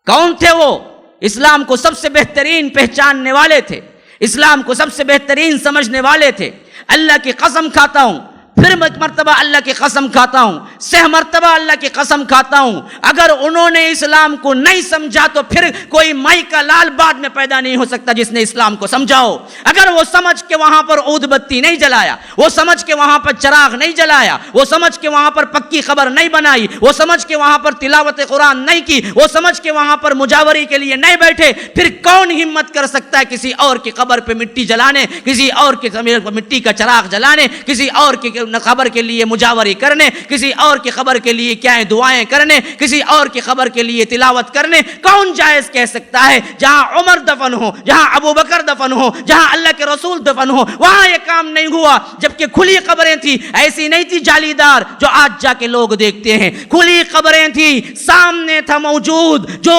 کون تھے وہ؟ اسلام کو سب سے بہترین پہچاننے والے تھے، اسلام کو سب سے بہترین سمجھنے والے تھے۔ اللہ کی قسم کھاتا ہوں، پھر میں ایک مرتبہ اللہ کی قسم کھاتا ہوں، 6 مرتبہ اللہ کی قسم کھاتا ہوں، اگر انہوں نے اسلام کو نہیں سمجھا تو پھر کوئی مائی کا لال بعد میں پیدا نہیں ہو سکتا جس نے اسلام کو سمجھاؤ۔ اگر وہ سمجھ کے وہاں پر عود بتی نہیں جلایا، وہ سمجھ کے وہاں پر چراغ نہیں جلایا، وہ سمجھ کے وہاں پر پکی خبر نہیں بنائی، وہ سمجھ کے وہاں پر تلاوت قرآن نہیں کی، وہ سمجھ کے وہاں پر مجاوری کے لیے نہیں بیٹھے، پھر کون ہمت کر سکتا ہے کسی اور کی قبر پہ مٹی جلانے، کسی اور کی مٹی کا چراغ جلانے، کسی اور کی خبر کے لیے مجاوری کرنے، کسی اور کی خبر کے لیے کیا دعائیں کرنے، کسی اور کی خبر کے لیے تلاوت کرنے؟ کون جائز کہہ سکتا ہے؟ جہاں عمر دفن ہو، جہاں ابو بکر دفن ہو، جہاں اللہ کے رسول دفن ہو، وہاں یہ کام نہیں ہوا، جبکہ کھلی قبریں تھی، ایسی نہیں تھی جالی دار جو آج جا کے لوگ دیکھتے ہیں، کھلی قبریں تھی، سامنے تھا موجود، جو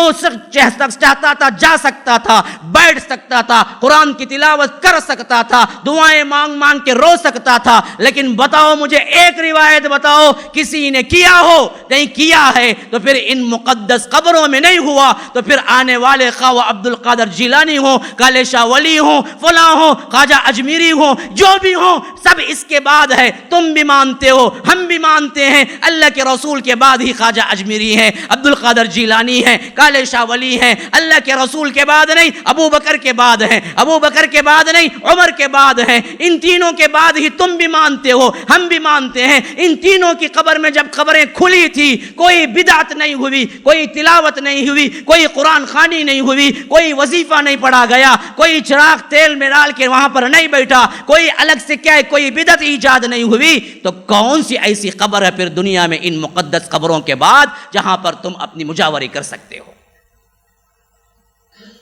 چاہتا تھا جا سکتا تھا، بیٹھ سکتا تھا، قرآن کی تلاوت کر سکتا تھا، دعائیں مانگ مانگ کے رو سکتا تھا۔ لیکن بتاؤ مجھے ایک روایت بتاؤ کسی نے کیا ہو؟ نہیں کیا ہے تو پھر ان مقدس قبروں میں نہیں ہوا تو پھر آنے والے خواہ عبد القادر جیلانی ہو، کالے شاہ ولی ہو، فلاں ہو، خواجہ اجمیری ہو، جو بھی ہو، سب اس کے بعد ہے۔ تم بھی مانتے ہو، ہم بھی مانتے ہیں، اللہ کے رسول کے بعد ہی خواجہ اجمیری ہے، عبد القادر جیلانی ہے، کالے شاہ ولی ہے، اللہ کے رسول کے بعد نہیں، ابو بکر کے بعد ہے، ابو بکر کے بعد نہیں، عمر کے بعد ہے، ان تینوں کے بعد ہی تم بھی مانتے ہو، ہم بھی مانتے ہیں۔ ان تینوں کی قبر میں جب قبریں کھلی تھی، کوئی بدعت نہیں ہوئی، کوئی تلاوت نہیں ہوئی، کوئی قرآن خوانی نہیں ہوئی، کوئی وظیفہ نہیں پڑھا گیا، کوئی چراغ تیل میں ڈال کے وہاں پر نہیں بیٹھا، کوئی الگ سے کیا ہے، کوئی بدعت ایجاد نہیں ہوئی، تو کون سی ایسی قبر ہے پھر دنیا میں ان مقدس قبروں کے بعد جہاں پر تم اپنی مجاوری کر سکتے ہو؟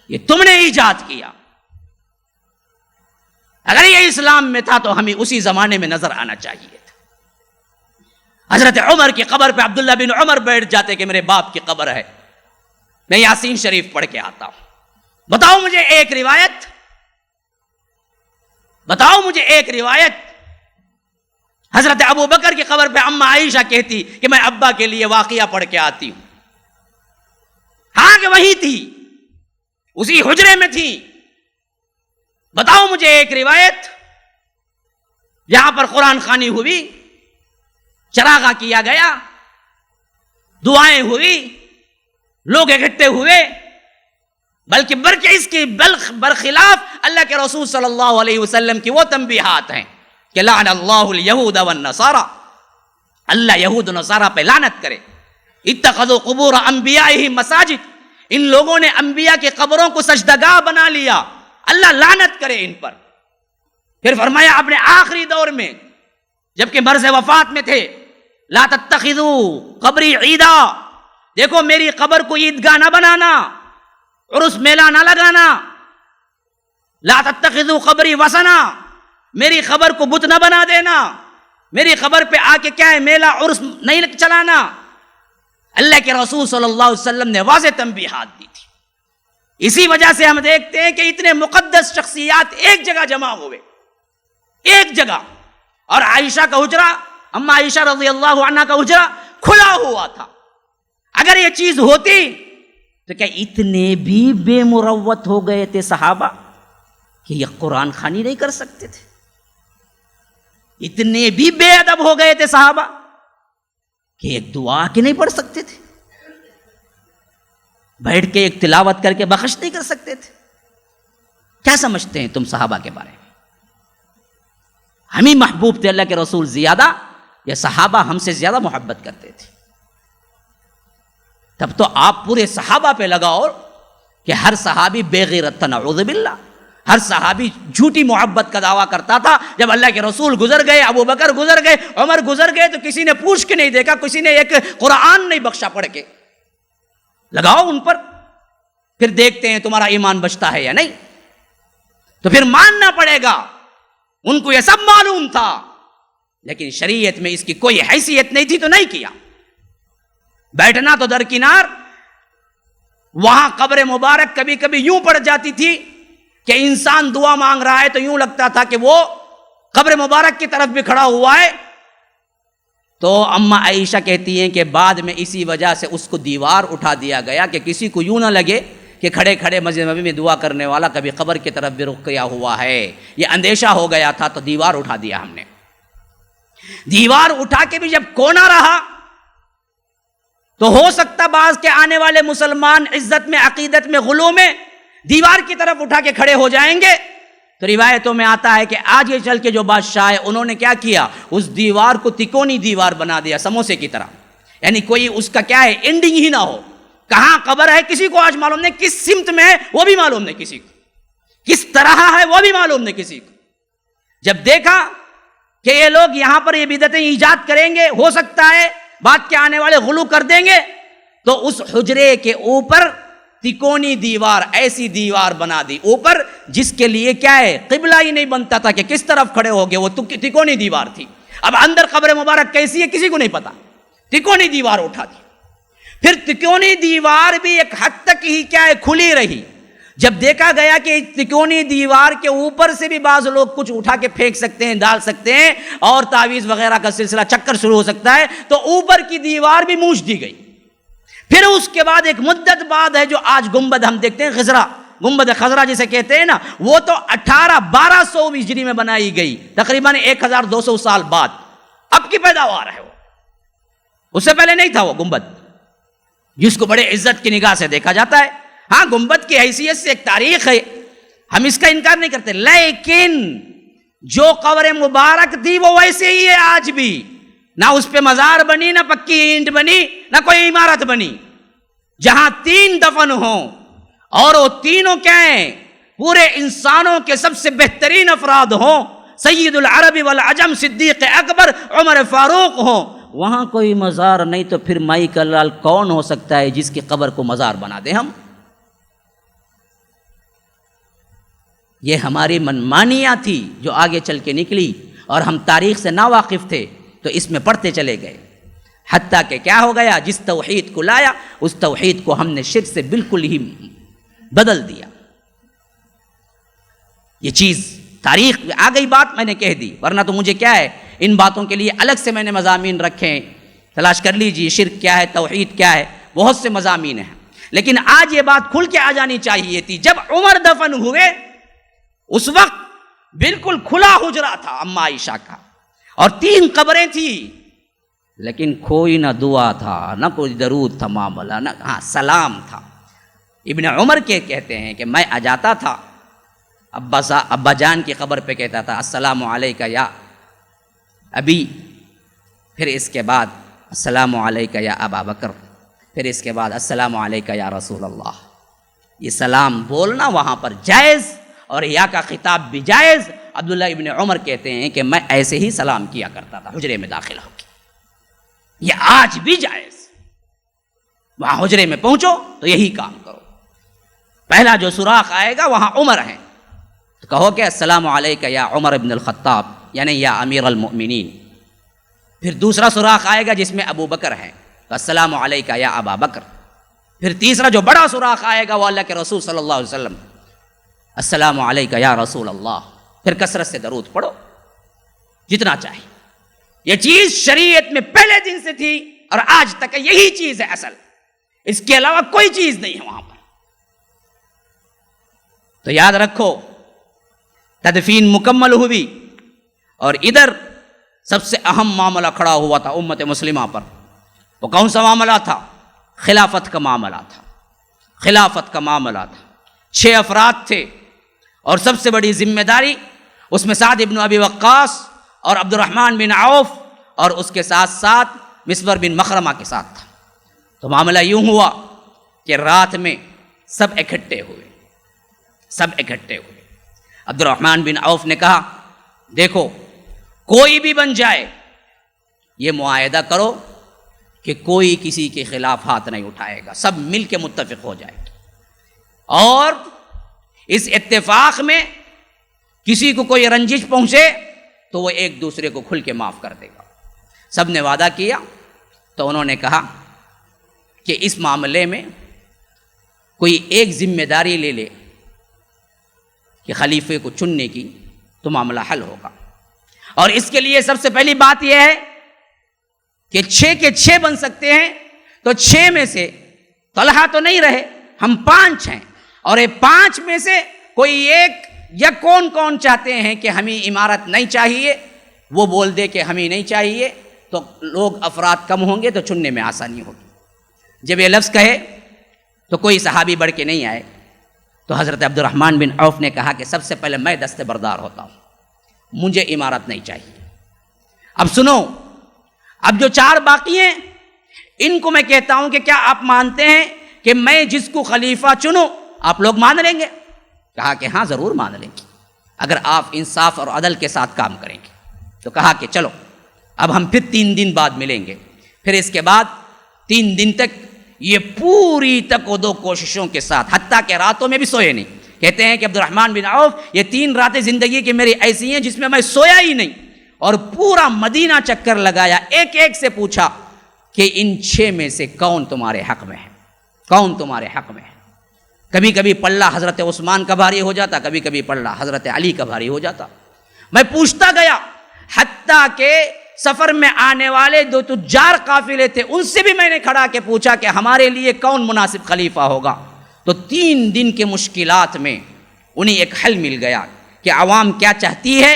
یہ تم نے ایجاد کیا۔ اگر یہ اسلام میں تھا تو ہمیں اسی زمانے میں نظر آنا چاہیے تھا۔ حضرت عمر کی قبر پہ عبداللہ بن عمر بیٹھ جاتے کہ میرے باپ کی قبر ہے، میں یاسین شریف پڑھ کے آتا ہوں۔ بتاؤ مجھے ایک روایت، بتاؤ مجھے ایک روایت۔ حضرت ابو بکر کی قبر پہ اماں عائشہ کہتی کہ میں ابا کے لیے واقعہ پڑھ کے آتی ہوں۔ ہاں کہ وہی تھی، اسی حجرے میں تھی۔ بتاؤ مجھے ایک روایت جہاں پر قرآن خوانی ہوئی، چراغا کیا گیا، دعائیں ہوئی، لوگ اکٹھے ہوئے، بلکہ اس کی برخلاف اللہ کے رسول صلی اللہ علیہ وسلم کی وہ تنبیہات ہیں کہ لعن اللہ الیہود والنصارى، اللہ یہود و نصارہ پہ لعنت کرے، اتخذوا قبور انبیائہم مساجد، ان لوگوں نے انبیاء کی قبروں کو سجدگاہ بنا لیا، اللہ لعنت کرے ان پر۔ پھر فرمایا اپنے آخری دور میں جبکہ مرض وفات میں تھے، لا تتخذوا قبری عیدا، دیکھو میری قبر کو عیدگاہ نہ بنانا، عرس میلہ نہ لگانا، لا تتخذوا قبری وثنا، میری قبر کو بت نہ بنا دینا، میری قبر پہ آ کے کیا ہے میلہ عرس نہیں چلانا۔ اللہ کے رسول صلی اللہ علیہ وسلم نے واضح تنبیہات دی تھی۔ اسی وجہ سے ہم دیکھتے ہیں کہ اتنے مقدس شخصیات ایک جگہ جمع ہوئے، ایک جگہ، اور عائشہ کا حجرہ، اما عائشہ رضی اللہ عنہ کا حجرہ کھلا ہوا تھا۔ اگر یہ چیز ہوتی تو کیا اتنے بھی بے مروت ہو گئے تھے صحابہ کہ یہ قرآن خوانی نہیں کر سکتے تھے؟ اتنے بھی بے ادب ہو گئے تھے صحابہ کہ ایک دعا کے نہیں پڑھ سکتے تھے، بیٹھ کے ایک تلاوت کر کے بخش نہیں کر سکتے تھے؟ کیا سمجھتے ہیں تم صحابہ کے بارے میں؟ ہمیں محبوب تھے اللہ کے رسول زیادہ یا صحابہ ہم سے زیادہ محبت کرتے تھے؟ تب تو آپ پورے صحابہ پہ لگاؤ کہ ہر صحابی بے غیرت تھا، نعوذ باللہ، ہر صحابی جھوٹی محبت کا دعویٰ کرتا تھا۔ جب اللہ کے رسول گزر گئے، ابو بکر گزر گئے، عمر گزر گئے، تو کسی نے پوچھ کے نہیں دیکھا، کسی نے ایک قرآن نہیں بخشا پڑھ کے۔ لگاؤ ان پر، پھر دیکھتے ہیں تمہارا ایمان بچتا ہے یا نہیں۔ تو پھر ماننا پڑے گا، ان کو یہ سب معلوم تھا، لیکن شریعت میں اس کی کوئی حیثیت نہیں تھی تو نہیں کیا۔ بیٹھنا تو درکنار، وہاں قبر مبارک کبھی کبھی یوں پڑ جاتی تھی کہ انسان دعا مانگ رہا ہے تو یوں لگتا تھا کہ وہ قبر مبارک کی طرف بھی کھڑا ہوا ہے۔ تو اما عائشہ کہتی ہیں کہ بعد میں اسی وجہ سے اس کو دیوار اٹھا دیا گیا کہ کسی کو یوں نہ لگے کہ کھڑے کھڑے مسجد نبوی میں دعا کرنے والا کبھی قبر کی طرف بھی رخ کیا ہوا ہے۔ یہ اندیشہ ہو گیا تھا تو دیوار اٹھا دیا ہم نے۔ دیوار اٹھا کے بھی جب کونا رہا تو ہو سکتا بعض کے آنے والے مسلمان عزت میں، عقیدت میں، غلو میں دیوار کی طرف اٹھا کے کھڑے ہو جائیں گے. تو روایتوں میں آتا ہے کہ آج یہ چل کے جو بادشاہ ہے انہوں نے کیا کیا، اس دیوار کو تکونی دیوار بنا دیا سموسے کی طرح، یعنی کوئی اس کا کیا ہے اینڈنگ ہی نہ ہو. کہاں قبر ہے کسی کو آج معلوم نہیں، کس سمت میں ہے وہ بھی معلوم نہیں کسی کو، کس طرح ہے وہ بھی معلوم نہیں کسی کو. جب دیکھا کہ یہ لوگ یہاں پر یہ بدعتیں ایجاد کریں گے، ہو سکتا ہے بعد کے آنے والے غلو کر دیں گے، تو اس حجرے کے اوپر تکونی دیوار، ایسی دیوار بنا دی اوپر جس کے لیے کیا ہے قبلہ ہی نہیں بنتا تھا کہ کس طرف کھڑے ہو گئے، وہ تکونی دیوار تھی. اب اندر قبر مبارک کیسی ہے کسی کو نہیں پتا، تکونی دیوار اٹھا دی. پھر تکونی دیوار بھی ایک حد تک ہی کیا ہے کھلی رہی. جب دیکھا گیا کہ تکونی دیوار کے اوپر سے بھی بعض لوگ کچھ اٹھا کے پھینک سکتے ہیں، ڈال سکتے ہیں، اور تعویذ وغیرہ کا سلسلہ چکر شروع ہو سکتا ہے، تو اوپر کی دیوار بھی مونچھ دی گئی. پھر اس کے بعد ایک مدت بعد ہے جو آج گنبد ہم دیکھتے ہیں، خضرا، گنبد خضرا جسے کہتے ہیں نا، وہ تو 1200 ہجری میں بنائی گئی، تقریباً 1200 سال بعد اب کی پیداوار ہے. وہ اس سے پہلے نہیں تھا وہ گنبد، جس کو بڑے عزت کی نگاہ سے دیکھا جاتا ہے. ہاں گنبد کی حیثیت سے ایک تاریخ ہے، ہم اس کا انکار نہیں کرتے، لیکن جو قبر مبارک تھی وہ ویسے ہی ہے آج بھی. نہ اس پہ مزار بنی، نہ پکی اینٹ بنی، نہ کوئی عمارت بنی. جہاں 3 دفن ہوں اور وہ تینوں کیا ہیں پورے انسانوں کے سب سے بہترین افراد ہوں، سید العرب والعجم صدیق اکبر عمر فاروق ہوں، وہاں کوئی مزار نہیں تو پھر مائی کا لال کون ہو سکتا ہے جس کی قبر کو مزار بنا دیں ہم؟ یہ ہماری منمانیاں تھی جو آگے چل کے نکلی، اور ہم تاریخ سے ناواقف تھے تو اس میں پڑھتے چلے گئے، حتیٰ کہ کیا ہو گیا، جس توحید کو لایا اس توحید کو ہم نے شرک سے بالکل ہی بدل دیا. یہ چیز تاریخ میں آ گئی، بات میں نے کہہ دی، ورنہ تو مجھے کیا ہے ان باتوں کے لیے الگ سے میں نے مضامین رکھے ہیں، تلاش کر لیجیے شرک کیا ہے، توحید کیا ہے، بہت سے مضامین ہیں. لیکن آج یہ بات کھل کے آ جانی چاہیے تھی. جب عمر دفن ہوئے اس وقت بالکل کھلا حجرہ تھا اما عائشہ کا، اور 3 قبریں تھیں، لیکن کوئی نہ دعا تھا، نہ کوئی درود تھا معاملہ، نہ سلام تھا. ابن عمر کہتے ہیں کہ میں جاتا تھا ابا جان کی قبر پہ، کہتا تھا السلام علیکہ یا ابی، پھر اس کے بعد السلام علیکہ یا ابا بکر، پھر اس کے بعد السلام علیکہ یا رسول اللہ. یہ سلام بولنا وہاں پر جائز، اور یا کا خطاب بھی جائز. عبداللہ ابن عمر کہتے ہیں کہ میں ایسے ہی سلام کیا کرتا تھا حجرے میں داخل ہو کے. یہ آج بھی جائز، وہاں حجرے میں پہنچو تو یہی کام کرو. پہلا جو سوراخ آئے گا وہاں عمر ہیں تو کہو کہ السلام علیکہ یا عمر ابن الخطاب، یعنی یا امیر المؤمنین. پھر دوسرا سوراخ آئے گا جس میں ابو بکر ہیں تو السلام علیکہ یا ابا بکر. پھر تیسرا جو بڑا سوراخ آئے گا وہ اللہ کے رسول صلی اللہ علیہ وسلم، السلام علیکہ یا رسول اللہ. پھر کثرت سے درود پڑھو جتنا چاہیے. یہ چیز شریعت میں پہلے دن سے تھی اور آج تک یہی چیز ہے اصل، اس کے علاوہ کوئی چیز نہیں ہے وہاں پر. تو یاد رکھو تدفین مکمل ہوئی، اور ادھر سب سے اہم معاملہ کھڑا ہوا تھا امت مسلمہ پر. وہ کون سا معاملہ تھا؟ خلافت کا معاملہ تھا. خلافت کا معاملہ تھا. 6 افراد تھے، اور سب سے بڑی ذمہ داری اس میں سعد بن ابی وقاص اور عبد الرحمن بن عوف اور اس کے ساتھ ساتھ مسور بن مخرمہ کے ساتھ تھا. تو معاملہ یوں ہوا کہ رات میں سب اکٹھے ہوئے. عبد الرحمن بن عوف نے کہا دیکھو کوئی بھی بن جائے یہ معاہدہ کرو کہ کوئی کسی کے خلاف ہاتھ نہیں اٹھائے گا، سب مل کے متفق ہو جائے گا، اور اس اتفاق میں کسی کو کوئی رنجش پہنچے تو وہ ایک دوسرے کو کھل کے معاف کر دے گا. سب نے وعدہ کیا. تو انہوں نے کہا کہ اس معاملے میں کوئی ایک ذمہ داری لے لے کہ خلیفے کو چننے کی، تو معاملہ حل ہوگا. اور اس کے لیے سب سے پہلی بات یہ ہے کہ 6 کے 6 بن سکتے ہیں، تو 6 میں سے طلحہ تو نہیں رہے، ہم 5 ہیں، اور یہ 5 میں سے کوئی ایک یا کون چاہتے ہیں کہ ہمیں عمارت نہیں چاہیے، وہ بول دے کہ ہمیں نہیں چاہیے تو لوگ افراد کم ہوں گے تو چننے میں آسانی ہوگی۔ جب یہ لفظ کہے تو کوئی صحابی بڑھ کے نہیں آئے، تو حضرت عبد الرحمن بن عوف نے کہا کہ سب سے پہلے میں دستبردار ہوتا ہوں، مجھے امارت نہیں چاہیے۔ اب سنو، اب جو 4 باقی ہیں ان کو میں کہتا ہوں کہ کیا آپ مانتے ہیں کہ میں جس کو خلیفہ چنوں آپ لوگ مان لیں گے؟ کہا کہ ہاں ضرور مان لیں گے، اگر آپ انصاف اور عدل کے ساتھ کام کریں گے۔ تو کہا کہ چلو اب ہم پھر 3 دن بعد ملیں گے۔ پھر اس کے بعد 3 دن تک یہ پوری تک و دو کوششوں کے ساتھ، حتیٰ کہ راتوں میں بھی سوئے نہیں۔ کہتے ہیں کہ عبد الرحمن بن عوف یہ 3 راتیں زندگی کی میری ایسی ہیں جس میں میں سویا ہی نہیں، اور پورا مدینہ چکر لگایا، ایک ایک سے پوچھا کہ ان 6 میں سے کون تمہارے حق میں ہے، کون تمہارے حق میں ہے۔ کبھی کبھی پلہ حضرت عثمان کا بھاری ہو جاتا، کبھی کبھی پلہ حضرت علی کا بھاری ہو جاتا۔ میں پوچھتا گیا، حتیٰ کہ سفر میں آنے والے 2 تجار قافلے تھے، ان سے بھی میں نے کھڑا کے پوچھا کہ ہمارے لیے کون مناسب خلیفہ ہوگا۔ تو 3 دن کے مشکلات میں انہیں ایک حل مل گیا کہ عوام کیا چاہتی ہے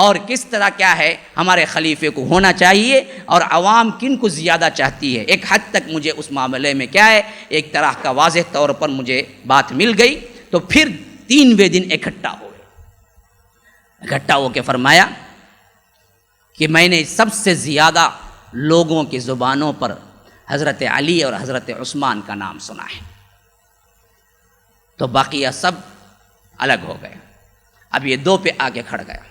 اور کس طرح کیا ہے ہمارے خلیفے کو ہونا چاہیے، اور عوام کن کو زیادہ چاہتی ہے۔ ایک حد تک مجھے اس معاملے میں کیا ہے ایک طرح کا واضح طور پر مجھے بات مل گئی۔ تو پھر 3ویں دن اکٹھا ہوئے، اکٹھا ہو کے فرمایا کہ میں نے سب سے زیادہ لوگوں کی زبانوں پر حضرت علی اور حضرت عثمان کا نام سنا ہے۔ تو باقیہ سب الگ ہو گئے، اب یہ 2 پہ آگے کھڑ گیا۔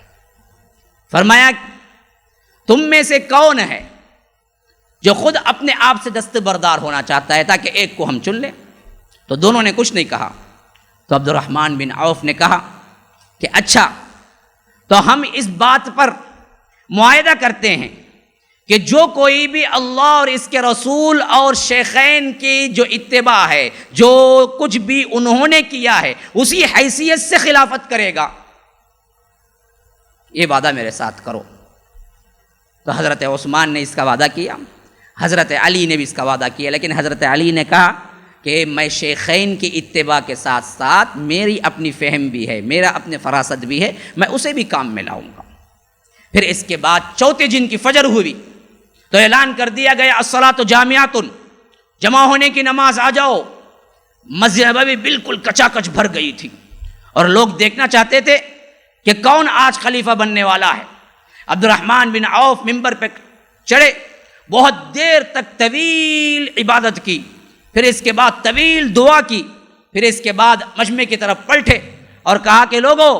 فرمایا تم میں سے کون ہے جو خود اپنے آپ سے دستبردار ہونا چاہتا ہے تاکہ ایک کو ہم چن لیں؟ تو دونوں نے کچھ نہیں کہا۔ تو عبد الرحمن بن عوف نے کہا کہ اچھا، تو ہم اس بات پر معاہدہ کرتے ہیں کہ جو کوئی بھی اللہ اور اس کے رسول اور شیخین کی جو اتباع ہے، جو کچھ بھی انہوں نے کیا ہے اسی حیثیت سے خلافت کرے گا، یہ وعدہ میرے ساتھ کرو۔ تو حضرت عثمان نے اس کا وعدہ کیا، حضرت علی نے بھی اس کا وعدہ کیا، لیکن حضرت علی نے کہا کہ میں شیخین کی اتباع کے ساتھ ساتھ میری اپنی فہم بھی ہے، میرا اپنے فراست بھی ہے، میں اسے بھی کام میں لاؤں گا۔ پھر اس کے بعد 4 دن کی فجر ہوئی تو اعلان کر دیا گیا الصلاۃ جامعۃ، جمع ہونے کی نماز آ جاؤ۔ مسجد نبوی بالکل کچاکچ بھر گئی تھی اور لوگ دیکھنا چاہتے تھے کہ کون آج خلیفہ بننے والا ہے۔ عبد الرحمن بن عوف ممبر پہ چڑھے، بہت دیر تک طویل عبادت کی، پھر اس کے بعد طویل دعا کی، پھر اس کے بعد مجمع کی طرف پلٹے اور کہا کہ لوگوں،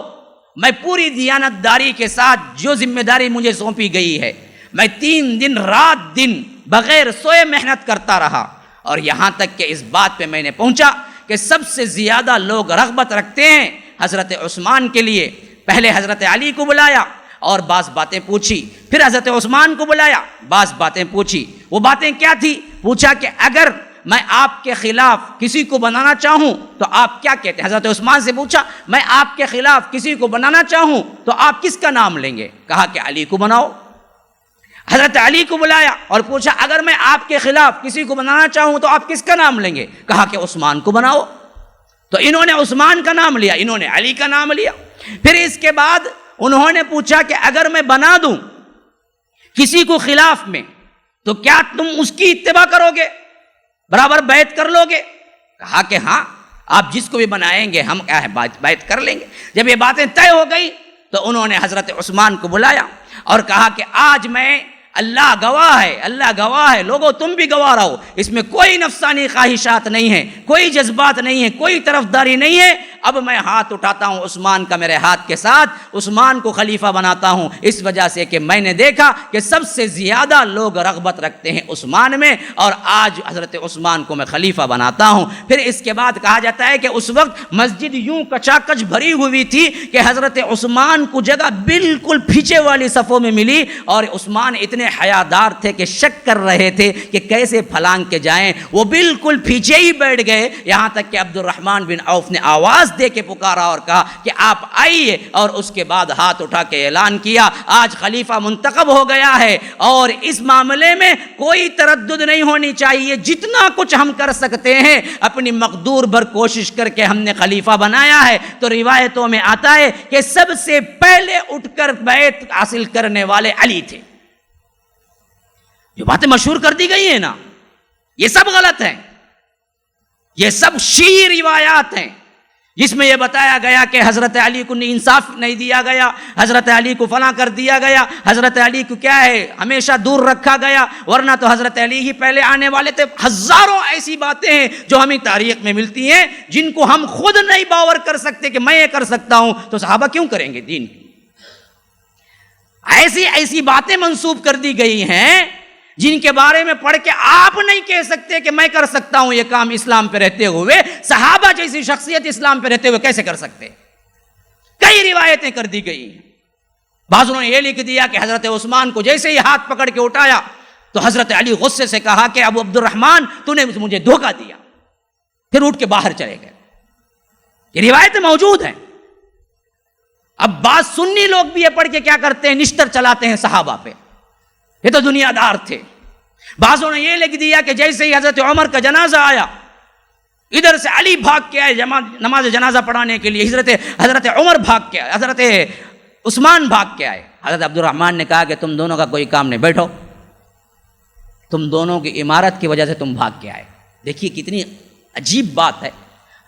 میں پوری دیانت داری کے ساتھ جو ذمہ داری مجھے سونپی گئی ہے، میں 3 دن رات دن بغیر سوئے محنت کرتا رہا، اور یہاں تک کہ اس بات پہ میں نے پہنچا کہ سب سے زیادہ لوگ رغبت رکھتے ہیں حضرت عثمان کے لیے۔ پہلے حضرت علی کو بلایا اور بعض باتیں پوچھی، پھر حضرت عثمان کو بلایا، بعض باتیں پوچھی۔ وہ باتیں کیا تھی؟ پوچھا کہ اگر میں آپ کے خلاف کسی کو بنانا چاہوں تو آپ کیا کہتے ہیں؟ حضرت عثمان سے پوچھا میں آپ کے خلاف کسی کو بنانا چاہوں تو آپ کس کا نام لیں گے؟ کہا کہ علی کو بناؤ۔ حضرت علی کو بلایا اور پوچھا اگر میں آپ کے خلاف کسی کو بنانا چاہوں تو آپ کس کا نام لیں گے؟ کہا کہ عثمان کو بناؤ۔ تو انہوں نے عثمان کا نام لیا، انہوں نے علی کا نام لیا۔ پھر اس کے بعد انہوں نے پوچھا کہ اگر میں بنا دوں کسی کو خلاف میں تو کیا تم اس کی اتباع کرو گے، برابر بیعت کر لو گے؟ کہا کہ ہاں، آپ جس کو بھی بنائیں گے ہم کیا ہے بیعت کر لیں گے۔ جب یہ باتیں طے ہو گئی تو انہوں نے حضرت عثمان کو بلایا اور کہا کہ آج میں، اللہ گواہ ہے، اللہ گواہ ہے، لوگوں تم بھی گواہ رہو، اس میں کوئی نفسانی خواہشات نہیں ہیں، کوئی جذبات نہیں ہیں، کوئی طرفداری نہیں ہے۔ اب میں ہاتھ اٹھاتا ہوں عثمان کا میرے ہاتھ کے ساتھ، عثمان کو خلیفہ بناتا ہوں، اس وجہ سے کہ میں نے دیکھا کہ سب سے زیادہ لوگ رغبت رکھتے ہیں عثمان میں، اور آج حضرت عثمان کو میں خلیفہ بناتا ہوں۔ پھر اس کے بعد کہا جاتا ہے کہ اس وقت مسجد یوں کچاکچ بھری ہوئی تھی کہ حضرت عثمان کو جگہ بالکل پیچھے والی صفوں میں ملی، اور عثمان اتنے حیادار تھے کہ شک کر رہے تھے کہ کیسے پھلانگ کے جائیں، وہ بالکل پیچھے ہی بیٹھ گئے، یہاں تک کہ عبد الرحمن بن عوف نے آواز دے کے پکارا اور کہا کہ آپ آئیے، اور اس کے بعد ہاتھ اٹھا کے اعلان کیا آج خلیفہ منتخب ہو گیا ہے اور اس معاملے میں کوئی تردد نہیں ہونی چاہیے، جتنا کچھ ہم کر سکتے ہیں اپنی مقدور بھر کوشش کر کے ہم نے خلیفہ بنایا ہے۔ تو روایتوں میں آتا ہے کہ سب سے پہلے اٹھ کر بیعت حاصل کرنے والے علی تھے۔ جو باتیں مشہور کر دی گئی ہیں نا، یہ سب غلط ہیں، یہ سب شیعی روایات ہیں جس میں یہ بتایا گیا کہ حضرت علی کو انصاف نہیں دیا گیا، حضرت علی کو فلاں کر دیا گیا، حضرت علی کو کیا ہے ہمیشہ دور رکھا گیا، ورنہ تو حضرت علی ہی پہلے آنے والے تھے۔ ہزاروں ایسی باتیں ہیں جو ہمیں تاریخ میں ملتی ہیں جن کو ہم خود نہیں باور کر سکتے کہ میں یہ کر سکتا ہوں، تو صحابہ کیوں کریں گے دین کی؟ ایسی باتیں منسوب کر دی گئی ہیں جن کے بارے میں پڑھ کے آپ نہیں کہہ سکتے کہ میں کر سکتا ہوں یہ کام اسلام پہ رہتے ہوئے۔ صحابہ جیسی شخصیت اسلام پہ رہتے ہوئے کیسے کر سکتے؟ کئی روایتیں کر دی گئی ہیں۔ بعضوں نے یہ لکھ دیا کہ حضرت عثمان کو جیسے ہی ہاتھ پکڑ کے اٹھایا تو حضرت علی غصے سے کہا کہ ابو عبد الرحمن تو نے مجھے دھوکہ دیا، پھر اٹھ کے باہر چلے گئے۔ یہ روایتیں موجود ہیں۔ اب بعض سنی لوگ بھی یہ پڑھ کے کیا کرتے ہیں، نشتر چلاتے ہیں صحابہ پہ، یہ تو دنیا دار تھے۔ بعضوں نے یہ لکھ دیا کہ جیسے ہی حضرت عمر کا جنازہ آیا ادھر سے علی بھاگ کے آئے نماز جنازہ پڑھانے کے لیے، حضرت عمر بھاگ کے آئے، حضرت عثمان بھاگ کے آئے۔ حضرت عبد الرحمن نے کہا کہ تم دونوں کا کوئی کام نہیں، بیٹھو، تم دونوں کی عمارت کی وجہ سے تم بھاگ کے آئے۔ دیکھیے کتنی عجیب بات ہے،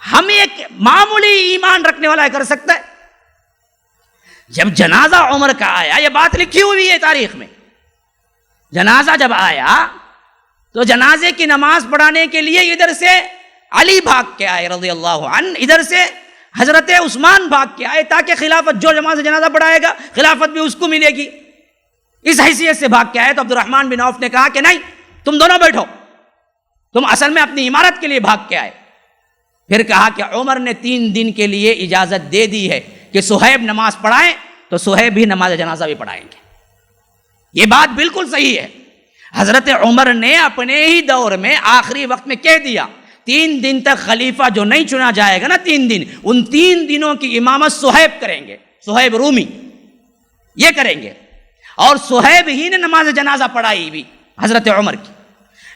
ہم ایک معمولی ایمان رکھنے والا کر سکتا ہے؟ جب جنازہ عمر کا آیا، یہ بات لکھی ہوئی ہے تاریخ میں، جنازہ جب آیا تو جنازے کی نماز پڑھانے کے لیے ادھر سے علی بھاگ کے آئے رضی اللہ عنہ، ادھر سے حضرت عثمان بھاگ کے آئے تاکہ خلافت، جو نماز جنازہ پڑھائے گا خلافت بھی اس کو ملے گی، اس حیثیت سے بھاگ کے آئے۔ تو عبد الرحمن بن عوف نے کہا کہ نہیں، تم دونوں بیٹھو، تم اصل میں اپنی عمارت کے لیے بھاگ کے آئے۔ پھر کہا کہ عمر نے 3 دن کے لیے اجازت دے دی ہے کہ صہیب نماز پڑھائیں، تو صہیب بھی نماز جنازہ بھی پڑھائیں گے۔ یہ بات بالکل صحیح ہے۔ حضرت عمر نے اپنے ہی دور میں آخری وقت میں کہہ دیا 3 دن تک خلیفہ جو نہیں چنا جائے گا نا، 3 دن، ان 3 دنوں کی امامت صہیب کریں گے، صہیب رومی یہ کریں گے، اور صہیب ہی نے نماز جنازہ پڑھائی بھی حضرت عمر کی۔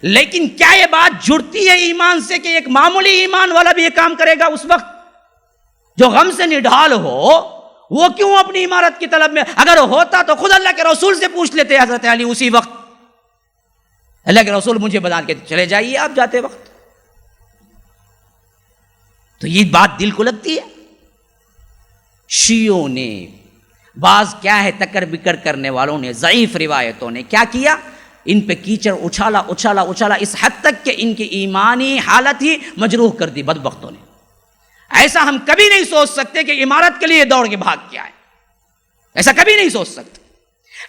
لیکن کیا یہ بات جڑتی ہے ایمان سے کہ ایک معمولی ایمان والا بھی یہ کام کرے گا؟ اس وقت جو غم سے نڈھال ہو وہ کیوں اپنی عمارت کی طلب میں؟ اگر ہوتا تو خود اللہ کے رسول سے پوچھ لیتے حضرت علی اسی وقت، اللہ کے رسول مجھے بتا کے چلے جائیے آپ جاتے وقت۔ تو یہ بات دل کو لگتی ہے۔ شیعوں نے، بعض کیا ہے تکر بکر کرنے والوں نے، ضعیف روایتوں نے کیا کیا، ان پہ کیچڑ اچھالا اچھالا اچھالا، اس حد تک کہ ان کی ایمانی حالت ہی مجروح کر دی بدبختوں نے۔ ایسا ہم کبھی نہیں سوچ سکتے کہ عمارت کے لیے دوڑ کے بھاگ کے آئے، ایسا کبھی نہیں سوچ سکتے۔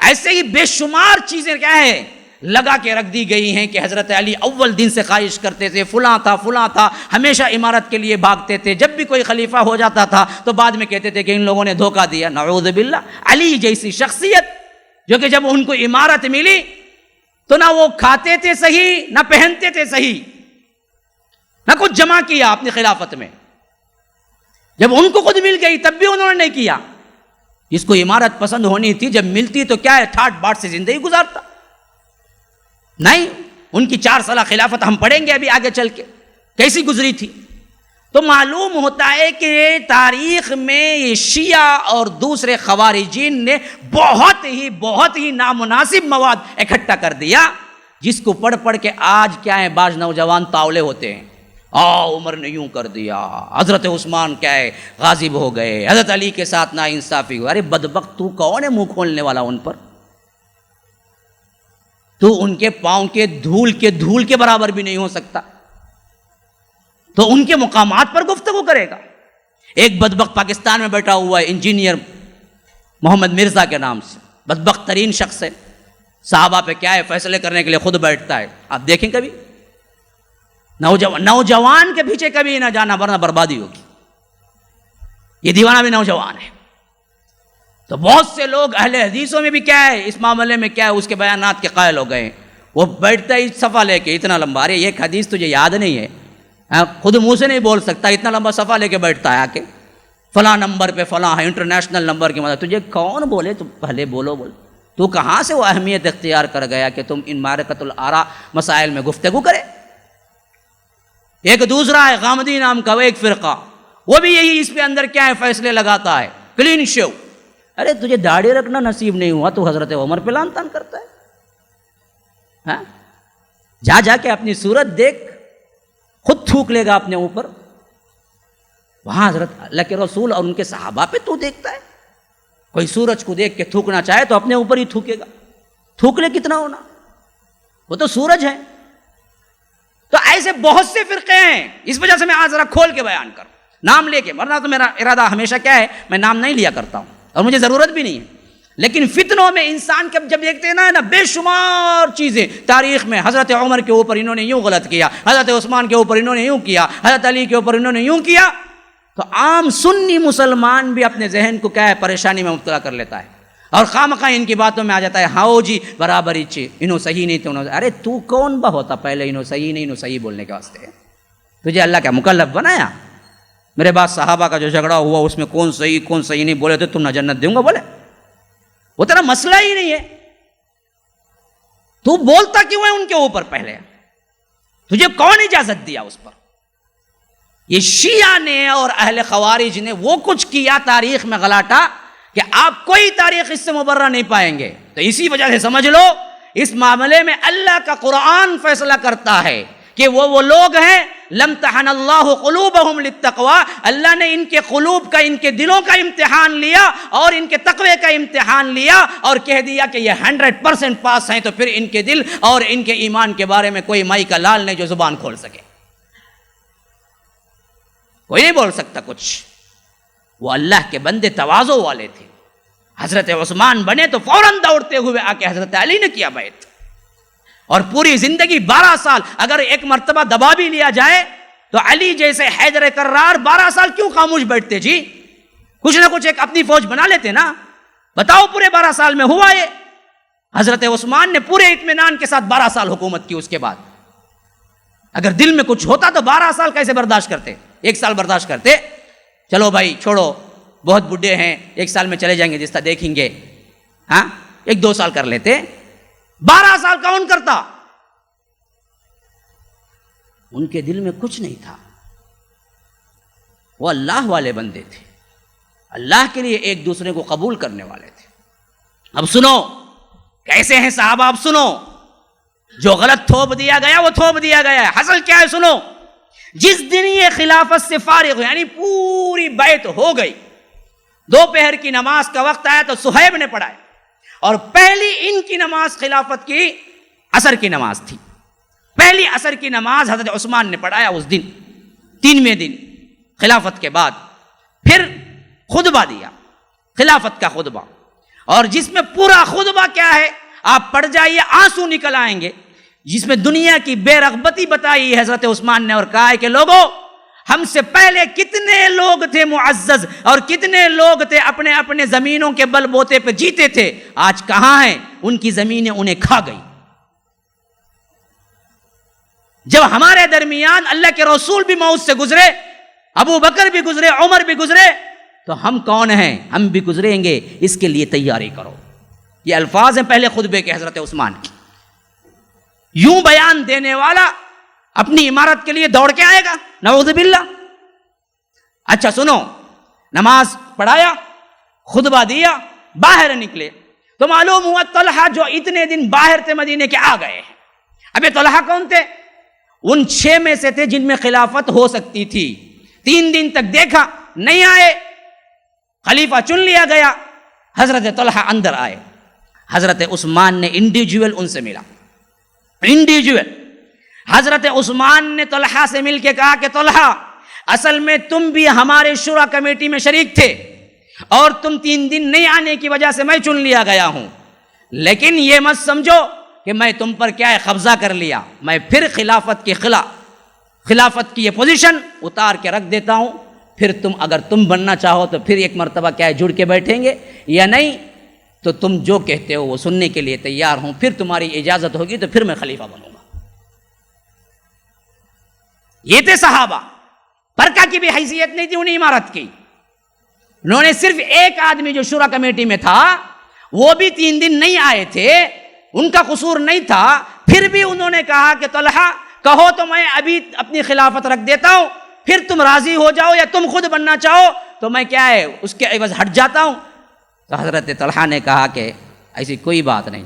ایسے ہی بے شمار چیزیں کیا ہے لگا کے رکھ دی گئی ہیں کہ حضرت علی اول دن سے خواہش کرتے تھے، فلاں تھا، ہمیشہ عمارت کے لیے بھاگتے تھے، جب بھی کوئی خلیفہ ہو جاتا تھا تو بعد میں کہتے تھے کہ ان لوگوں نے دھوکہ دیا۔ نعوذ باللہ، علی جیسی شخصیت جو کہ جب ان کو عمارت ملی تو نہ وہ کھاتے تھے صحیح، نہ پہنتے تھے صحیح، نہ کچھ جمع کیا اپنی خلافت میں، جب ان کو خود مل گئی تب بھی انہوں نے نہیں کیا۔ جس کو عمارت پسند ہونی تھی جب ملتی تو کیا ہے ٹھاٹ باٹ سے زندگی گزارتا، نہیں۔ ان کی 4 سالہ خلافت ہم پڑھیں گے ابھی آگے چل کے کیسی گزری تھی۔ تو معلوم ہوتا ہے کہ تاریخ میں یہ شیعہ اور دوسرے خوارجین نے بہت ہی نامناسب مواد اکٹھا کر دیا، جس کو پڑھ کے آج کیا ہے بعض نوجوان تاولے ہوتے ہیں، عمر نے یوں کر دیا، حضرت عثمان کیا ہے غاضب ہو گئے، حضرت علی کے ساتھ نا انصافی ہوئی۔ ارے بدبخت، تو کون ہے منہ کھولنے والا ان پر؟ تو ان کے پاؤں کے دھول کے برابر بھی نہیں ہو سکتا، تو ان کے مقامات پر گفتگو کرے گا۔ ایک بدبخت پاکستان میں بیٹھا ہوا ہے، انجینئر محمد مرزا کے نام سے، بدبخت ترین شخص ہے، صحابہ پہ کیا ہے فیصلے کرنے کے لیے خود بیٹھتا ہے۔ آپ دیکھیں کبھی نوجوان کے پیچھے کبھی نہ جانا ورنہ بربادی ہوگی۔ یہ دیوانہ بھی نوجوان ہے۔ تو بہت سے لوگ اہل حدیثوں میں بھی کیا ہے اس معاملے میں کیا ہے اس کے بیانات کے قائل ہو گئے، وہ بیٹھتا ہی صفحہ لے کے اتنا لمبا، ارے ایک حدیث تجھے یاد نہیں ہے، خود منہ سے نہیں بول سکتا، اتنا لمبا صفحہ لے کے بیٹھتا ہے آ کے، فلاں نمبر پہ فلاں ہے، انٹرنیشنل نمبر کی مدد. تجھے کون بولے؟ تو پہلے بولو. تو کہاں سے وہ اہمیت اختیار کر گیا کہ تم ان معرکۃ الآراء مسائل میں گفتگو کرے؟ ایک دوسرا ہے غامدی نام کا، وہ ایک فرقہ، وہ بھی یہی اس پہ اندر کیا ہے فیصلے لگاتا ہے، کلین شیو. ارے تجھے داڑھی رکھنا نصیب نہیں ہوا تو حضرت عمر پہ لعن طعن کرتا ہے؟ ہاں، جا کے اپنی صورت دیکھ، خود تھوک لے گا اپنے اوپر. وہاں حضرت اللہ کے رسول اور ان کے صحابہ پہ تو دیکھتا ہے. کوئی سورج کو دیکھ کے تھوکنا چاہے تو اپنے اوپر ہی تھوکے گا. تھوک لے کتنا ہونا، وہ تو سورج ہے. تو ایسے بہت سے فرقے ہیں. اس وجہ سے میں آج ذرا کھول کے بیان کروں، نام لے کے، ورنہ تو میرا ارادہ ہمیشہ کیا ہے، میں نام نہیں لیا کرتا ہوں اور مجھے ضرورت بھی نہیں ہے. لیکن فتنوں میں انسان جب دیکھتے ہیں نا بے شمار چیزیں تاریخ میں، حضرت عمر کے اوپر انہوں نے یوں غلط کیا، حضرت عثمان کے اوپر انہوں نے یوں کیا، حضرت علی کے اوپر انہوں نے یوں کیا، تو عام سنی مسلمان بھی اپنے ذہن کو کیا ہے پریشانی میں مبتلا کر لیتا ہے اور خامخواہ ان کی باتوں میں آ جاتا ہے، ہاؤ جی برابری چی انہوں صحیح نہیں تھے انہوں. ارے تو کون با ہوتا پہلے انہوں صحیح نہیں انہوں صحیح بولنے کے واسطے؟ تجھے اللہ کا مکلف بنایا؟ میرے بعد صحابہ کا جو جھگڑا ہوا اس میں کون صحیح نہیں بولے تو تم نہ جنت دوں گا بولے؟ وہ تیرا مسئلہ ہی نہیں ہے. تو بولتا کیوں ہے ان کے اوپر؟ پہلے تجھے کون اجازت دیا اس پر؟ یہ شیعہ نے اور اہل خوارج نے وہ کچھ کیا تاریخ میں غلاٹا کہ آپ کوئی تاریخ اس سے مبرہ نہیں پائیں گے. تو اسی وجہ سے سمجھ لو اس معاملے میں اللہ کا قرآن فیصلہ کرتا ہے کہ وہ لوگ ہیں لم تحن اللہ قلوبہم للتقوی، اللہ نے ان کے قلوب کا، ان کے دلوں کا امتحان لیا اور ان کے تقوی کا امتحان لیا اور کہہ دیا کہ یہ 100% پاس ہیں. تو پھر ان کے دل اور ان کے ایمان کے بارے میں کوئی مائی کا لال نہیں جو زبان کھول سکے. کوئی نہیں بول سکتا کچھ. وہ اللہ کے بندے تواضع والے تھے. حضرت عثمان بنے تو فوراً دوڑتے ہوئے آ کے حضرت علی نے کیا بیعت، اور پوری زندگی 12 سال اگر ایک مرتبہ دبا بھی لیا جائے تو علی جیسے حیدر کرار 12 سال کیوں خاموش بیٹھتے جی؟ کچھ نہ کچھ ایک اپنی فوج بنا لیتے نا. بتاؤ پورے 12 سال میں ہوا یہ؟ حضرت عثمان نے پورے اطمینان کے ساتھ 12 سال حکومت کی. اس کے بعد اگر دل میں کچھ ہوتا تو 12 سال کیسے برداشت کرتے؟ 1 سال برداشت کرتے، چلو بھائی چھوڑو بہت بڈھے ہیں 1 سال میں چلے جائیں گے جس طرح دیکھیں گے، ہاں 1-2 سال کر لیتے. 12 سال کون کرتا؟ ان کے دل میں کچھ نہیں تھا. وہ اللہ والے بندے تھے، اللہ کے لیے ایک دوسرے کو قبول کرنے والے تھے. اب سنو کیسے ہیں صحابہ، اب سنو. جو غلط تھوپ دیا گیا وہ تھوپ دیا گیا ہے. حاصل کیا ہے سنو. جس دن یہ خلافت سے فارغ ہوئے، یعنی پوری بیعت ہو گئی، دوپہر کی نماز کا وقت آیا تو صہیب نے پڑھایا، اور پہلی ان کی نماز خلافت کی عصر کی نماز تھی. پہلی عصر کی نماز حضرت عثمان نے پڑھایا اس دن 3ویں دن خلافت کے بعد. پھر خطبہ دیا، خلافت کا خطبہ، اور جس میں پورا خطبہ کیا ہے آپ پڑھ جائیے، آنسو نکل آئیں گے، جس میں دنیا کی بے رغبتی بتائی حضرت عثمان نے اور کہا ہے کہ لوگوں ہم سے پہلے کتنے لوگ تھے معزز اور کتنے لوگ تھے اپنے اپنے زمینوں کے بل بوتے پہ جیتے تھے، آج کہاں ہیں؟ ان کی زمینیں انہیں کھا گئی. جب ہمارے درمیان اللہ کے رسول بھی موت سے گزرے، ابو بکر بھی گزرے، عمر بھی گزرے، تو ہم کون ہیں؟ ہم بھی گزریں گے، اس کے لیے تیاری کرو. یہ الفاظ ہیں پہلے خطبے کے حضرت عثمان کی. یوں بیان دینے والا اپنی عمارت کے لیے دوڑ کے آئے گا؟ نعوذ باللہ. اچھا سنو، نماز پڑھایا، خطبہ دیا، باہر نکلے تو معلوم ہوا طلحہ جو اتنے دن باہر تھے مدینے کے آ گئے ہیں. اب یہ طلحہ کون تھے؟ ان 6 میں سے تھے جن میں خلافت ہو سکتی تھی. 3 دن تک دیکھا نہیں آئے، خلیفہ چن لیا گیا، حضرت طلحہ اندر آئے. حضرت عثمان نے انڈیویجول ان سے ملا، انڈیویجول. حضرت عثمان نے طلحہ سے مل کے کہا کہ طلحہ اصل میں تم بھی ہمارے شورا کمیٹی میں شریک تھے اور تم 3 دن نہیں آنے کی وجہ سے میں چن لیا گیا ہوں، لیکن یہ مت سمجھو کہ میں تم پر کیا ہے قبضہ کر لیا. میں پھر خلافت کی یہ پوزیشن اتار کے رکھ دیتا ہوں. پھر اگر تم بننا چاہو تو پھر ایک مرتبہ کیا ہے جڑ کے بیٹھیں گے، یا نہیں تو تم جو کہتے ہو وہ سننے کے لیے تیار ہوں. پھر تمہاری اجازت ہوگی تو پھر میں خلیفہ بنوں گا. یہ تھے صحابہ، برقع کی بھی حیثیت نہیں تھی انہیں عمارت کی. انہوں نے صرف ایک آدمی جو شورا کمیٹی میں تھا وہ بھی 3 دن نہیں آئے تھے، ان کا قصور نہیں تھا، پھر بھی انہوں نے کہا کہ طلحہ کہو تو میں ابھی اپنی خلافت رکھ دیتا ہوں، پھر تم راضی ہو جاؤ یا تم خود بننا چاہو تو میں کیا ہے اس کے عوض ہٹ جاتا ہوں. تو حضرت طلحہ نے کہا کہ ایسی کوئی بات نہیں.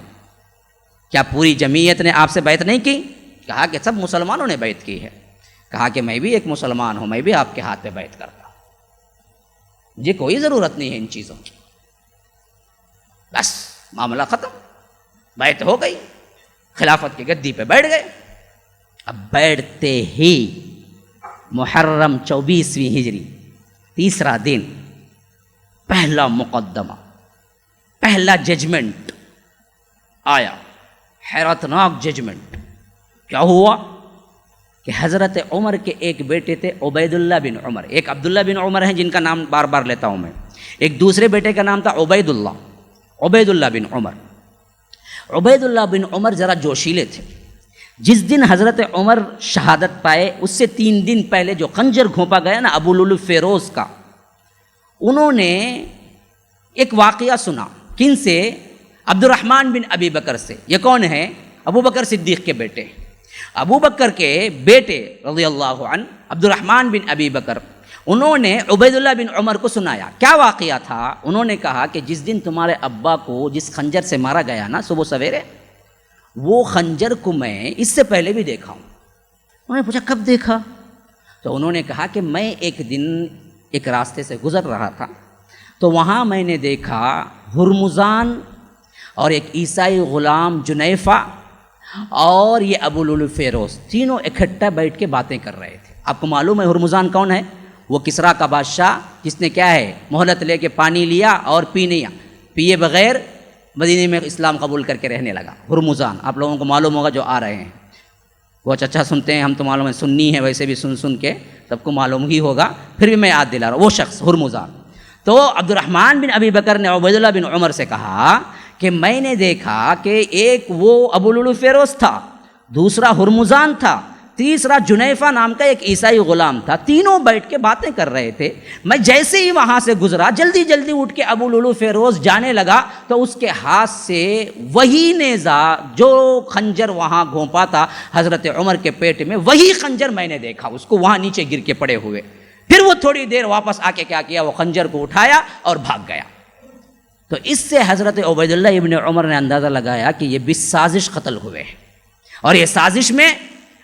کیا پوری جمعیت نے آپ سے بیعت نہیں کی؟ کہا کہ سب مسلمانوں نے بیعت کی ہے. کہا کہ میں بھی ایک مسلمان ہوں، میں بھی آپ کے ہاتھ پہ بیعت کرتا ہوں، مجھے کوئی ضرورت نہیں ہے ان چیزوں کی. بس معاملہ ختم، بیعت ہو گئی، خلافت کی گدی پہ بیٹھ گئے. اب بیٹھتے ہی محرم 24ویں ہجری، تیسرا دن، پہلا مقدمہ، پہلا ججمنٹ آیا، حیرتناک ججمنٹ. کیا ہوا کہ حضرت عمر کے ایک بیٹے تھے عبید اللہ بن عمر، ایک عبداللہ بن عمر ہیں جن کا نام بار بار لیتا ہوں میں، ایک دوسرے بیٹے کا نام تھا عبید اللہ بن عمر. عبید اللہ بن عمر ذرا جوشیلے تھے. جس دن حضرت عمر شہادت پائے اس سے 3 دن پہلے جو خنجر گھونپا گیا نا ابو لولو فیروز کا، انہوں نے ایک واقعہ سنا. کن سے؟ عبد الرحمن بن ابی بکر سے. یہ کون ہے؟ ابو بکر صدیق کے بیٹے. ابو بکر کے بیٹے رضی اللہ عنہ عبد الرحمن بن ابی بکر، انہوں نے عبید اللہ بن عمر کو سنایا. کیا واقعہ تھا؟ انہوں نے کہا کہ جس دن تمہارے ابا کو جس خنجر سے مارا گیا نا صبح سویرے، وہ خنجر کو میں اس سے پہلے بھی دیکھا ہوں. انہوں نے پوچھا کب دیکھا؟ تو انہوں نے کہا کہ میں ایک دن ایک راستے سے گزر رہا تھا تو وہاں میں نے دیکھا ہرمزان اور ایک عیسائی غلام جنیفہ اور یہ ابو لولو فیروز، تینوں اکٹھا بیٹھ کے باتیں کر رہے تھے. آپ کو معلوم ہے ہرمزان کون ہے؟ وہ کسرا کا بادشاہ جس نے کیا ہے مہلت لے کے پانی لیا اور پیے بغیر مدینے میں اسلام قبول کر کے رہنے لگا. ہرمزان آپ لوگوں کو معلوم ہوگا جو آ رہے ہیں، وہ اچھا سنتے ہیں، ہم تو معلوم ہے سنی ہے، ویسے بھی سن کے سب کو معلوم ہی ہوگا، پھر بھی میں یاد دلا رہا ہوں وہ شخص ہرمزان. تو عبد الرحمن بن ابی بکر نے عبید اللہ بن عمر سے کہا کہ میں نے دیکھا کہ ایک وہ ابو لولو فیروز تھا، دوسرا ہرمزان تھا، تیسرا جنیفہ نام کا ایک عیسائی غلام تھا، تینوں بیٹھ کے باتیں کر رہے تھے. میں جیسے ہی وہاں سے گزرا جلدی اٹھ کے ابو لولو فیروز جانے لگا تو اس کے ہاتھ سے وہی نیزہ جو خنجر وہاں گھونپا تھا حضرت عمر کے پیٹ میں، وہی خنجر میں نے دیکھا اس کو وہاں نیچے گر کے پڑے ہوئے. پھر وہ تھوڑی دیر واپس آ کے کیا کیا، وہ خنجر کو اٹھایا اور بھاگ گیا. تو اس سے حضرت عبید اللہ ابن عمر نے اندازہ لگایا کہ یہ 20 سازش قتل ہوئے ہیں، اور یہ سازش میں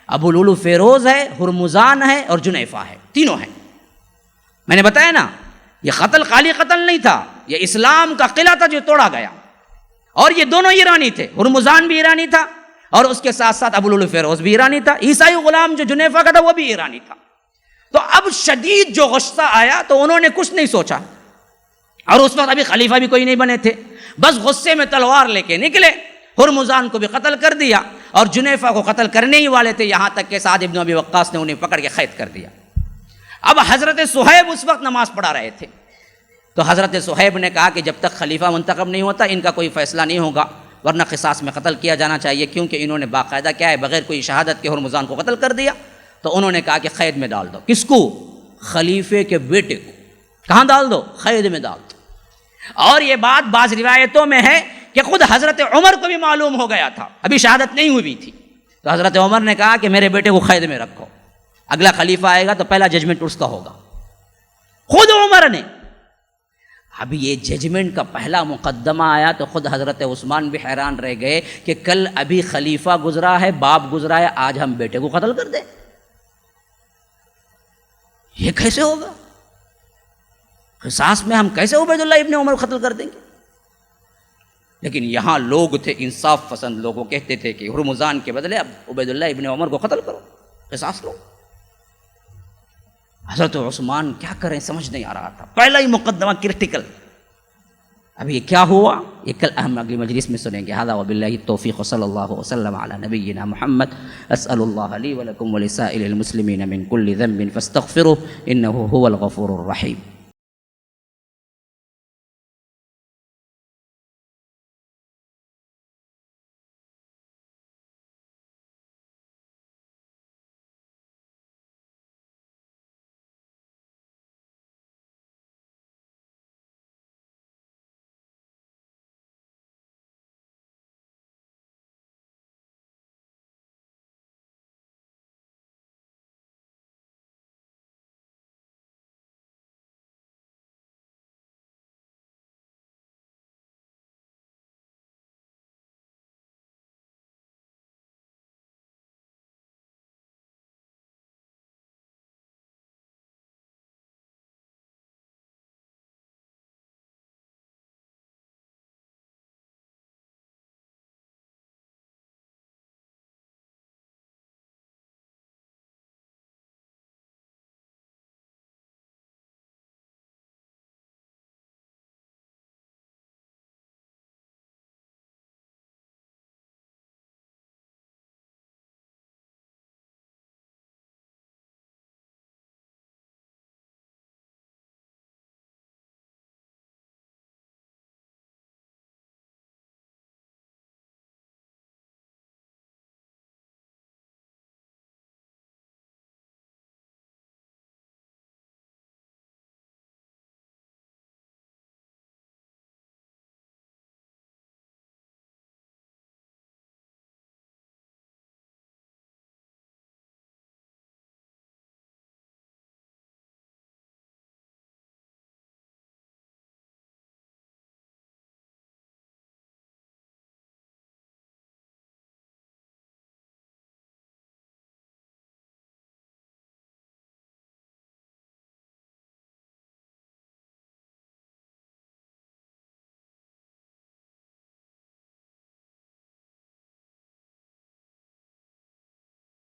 ابو لولو فیروز ہے، ہرمزان ہے اور جنیفہ ہے، تینوں ہیں. میں نے بتایا نا یہ قتل خالی قتل نہیں تھا، یہ اسلام کا قلعہ تھا جو توڑا گیا، اور یہ دونوں ایرانی تھے، ہرمزان بھی ایرانی تھا اور اس کے ساتھ ساتھ ابو لولو فیروز بھی ایرانی تھا، عیسائی غلام جو جنیفہ کا تھا وہ بھی ایرانی تھا. تو اب شدید جو غصہ آیا تو انہوں نے کچھ نہیں سوچا، اور اس وقت ابھی خلیفہ بھی کوئی نہیں بنے تھے، بس غصے میں تلوار لے کے نکلے، ہرمزان کو بھی قتل کر دیا اور جنیفہ کو قتل کرنے ہی والے تھے، یہاں تک کہ سعد ابن ابی وقاص نے انہیں پکڑ کے قید کر دیا. اب حضرت صہیب اس وقت نماز پڑھا رہے تھے، تو حضرت صہیب نے کہا کہ جب تک خلیفہ منتخب نہیں ہوتا ان کا کوئی فیصلہ نہیں ہوگا، ورنہ قصاص میں قتل کیا جانا چاہیے، کیونکہ انہوں نے باقاعدہ کیا ہے بغیر کوئی شہادت کے ہرمزان کو قتل کر دیا. تو انہوں نے کہا کہ قید میں ڈال دو. کس کو؟ خلیفے کے بیٹے کو. کہاں ڈال دو؟ قید میں ڈال دو. اور یہ بات بعض روایتوں میں ہے کہ خود حضرت عمر کو بھی معلوم ہو گیا تھا، ابھی شہادت نہیں ہوئی تھی. تو حضرت عمر نے کہا کہ میرے بیٹے کو قید میں رکھو، اگلا خلیفہ آئے گا تو پہلا ججمنٹ اس کا ہوگا. خود عمر نے. اب یہ ججمنٹ کا پہلا مقدمہ آیا تو خود حضرت عثمان بھی حیران رہ گئے کہ کل ابھی خلیفہ گزرا ہے، باپ گزرا ہے، آج ہم بیٹے کو قتل کر دیں، یہ کیسے ہوگا؟ قصاص میں ہم کیسے عبید اللہ ابن عمر کو قتل کر دیں گے؟ لیکن یہاں لوگ تھے انصاف پسند لوگ، وہ کہتے تھے کہ ہرمزان کے بدلے اب عبید اللہ ابن عمر کو قتل کرو، قصاص لو. حضرت عثمان کیا کریں سمجھ نہیں آ رہا تھا. پہلا ہی مقدمہ کرٹیکل. اب یہ کیا ہوا یہ کل اہم اگلی مجلس میں سنیں گے. ھذا وباللہ التوفیق وصلی اللہ وسلم علی نبینا محمد. اسأل اللہ لی ولکم ولسائر المسلمین من کل ذنب فاستغفروه انه هو الغفور الرحیم.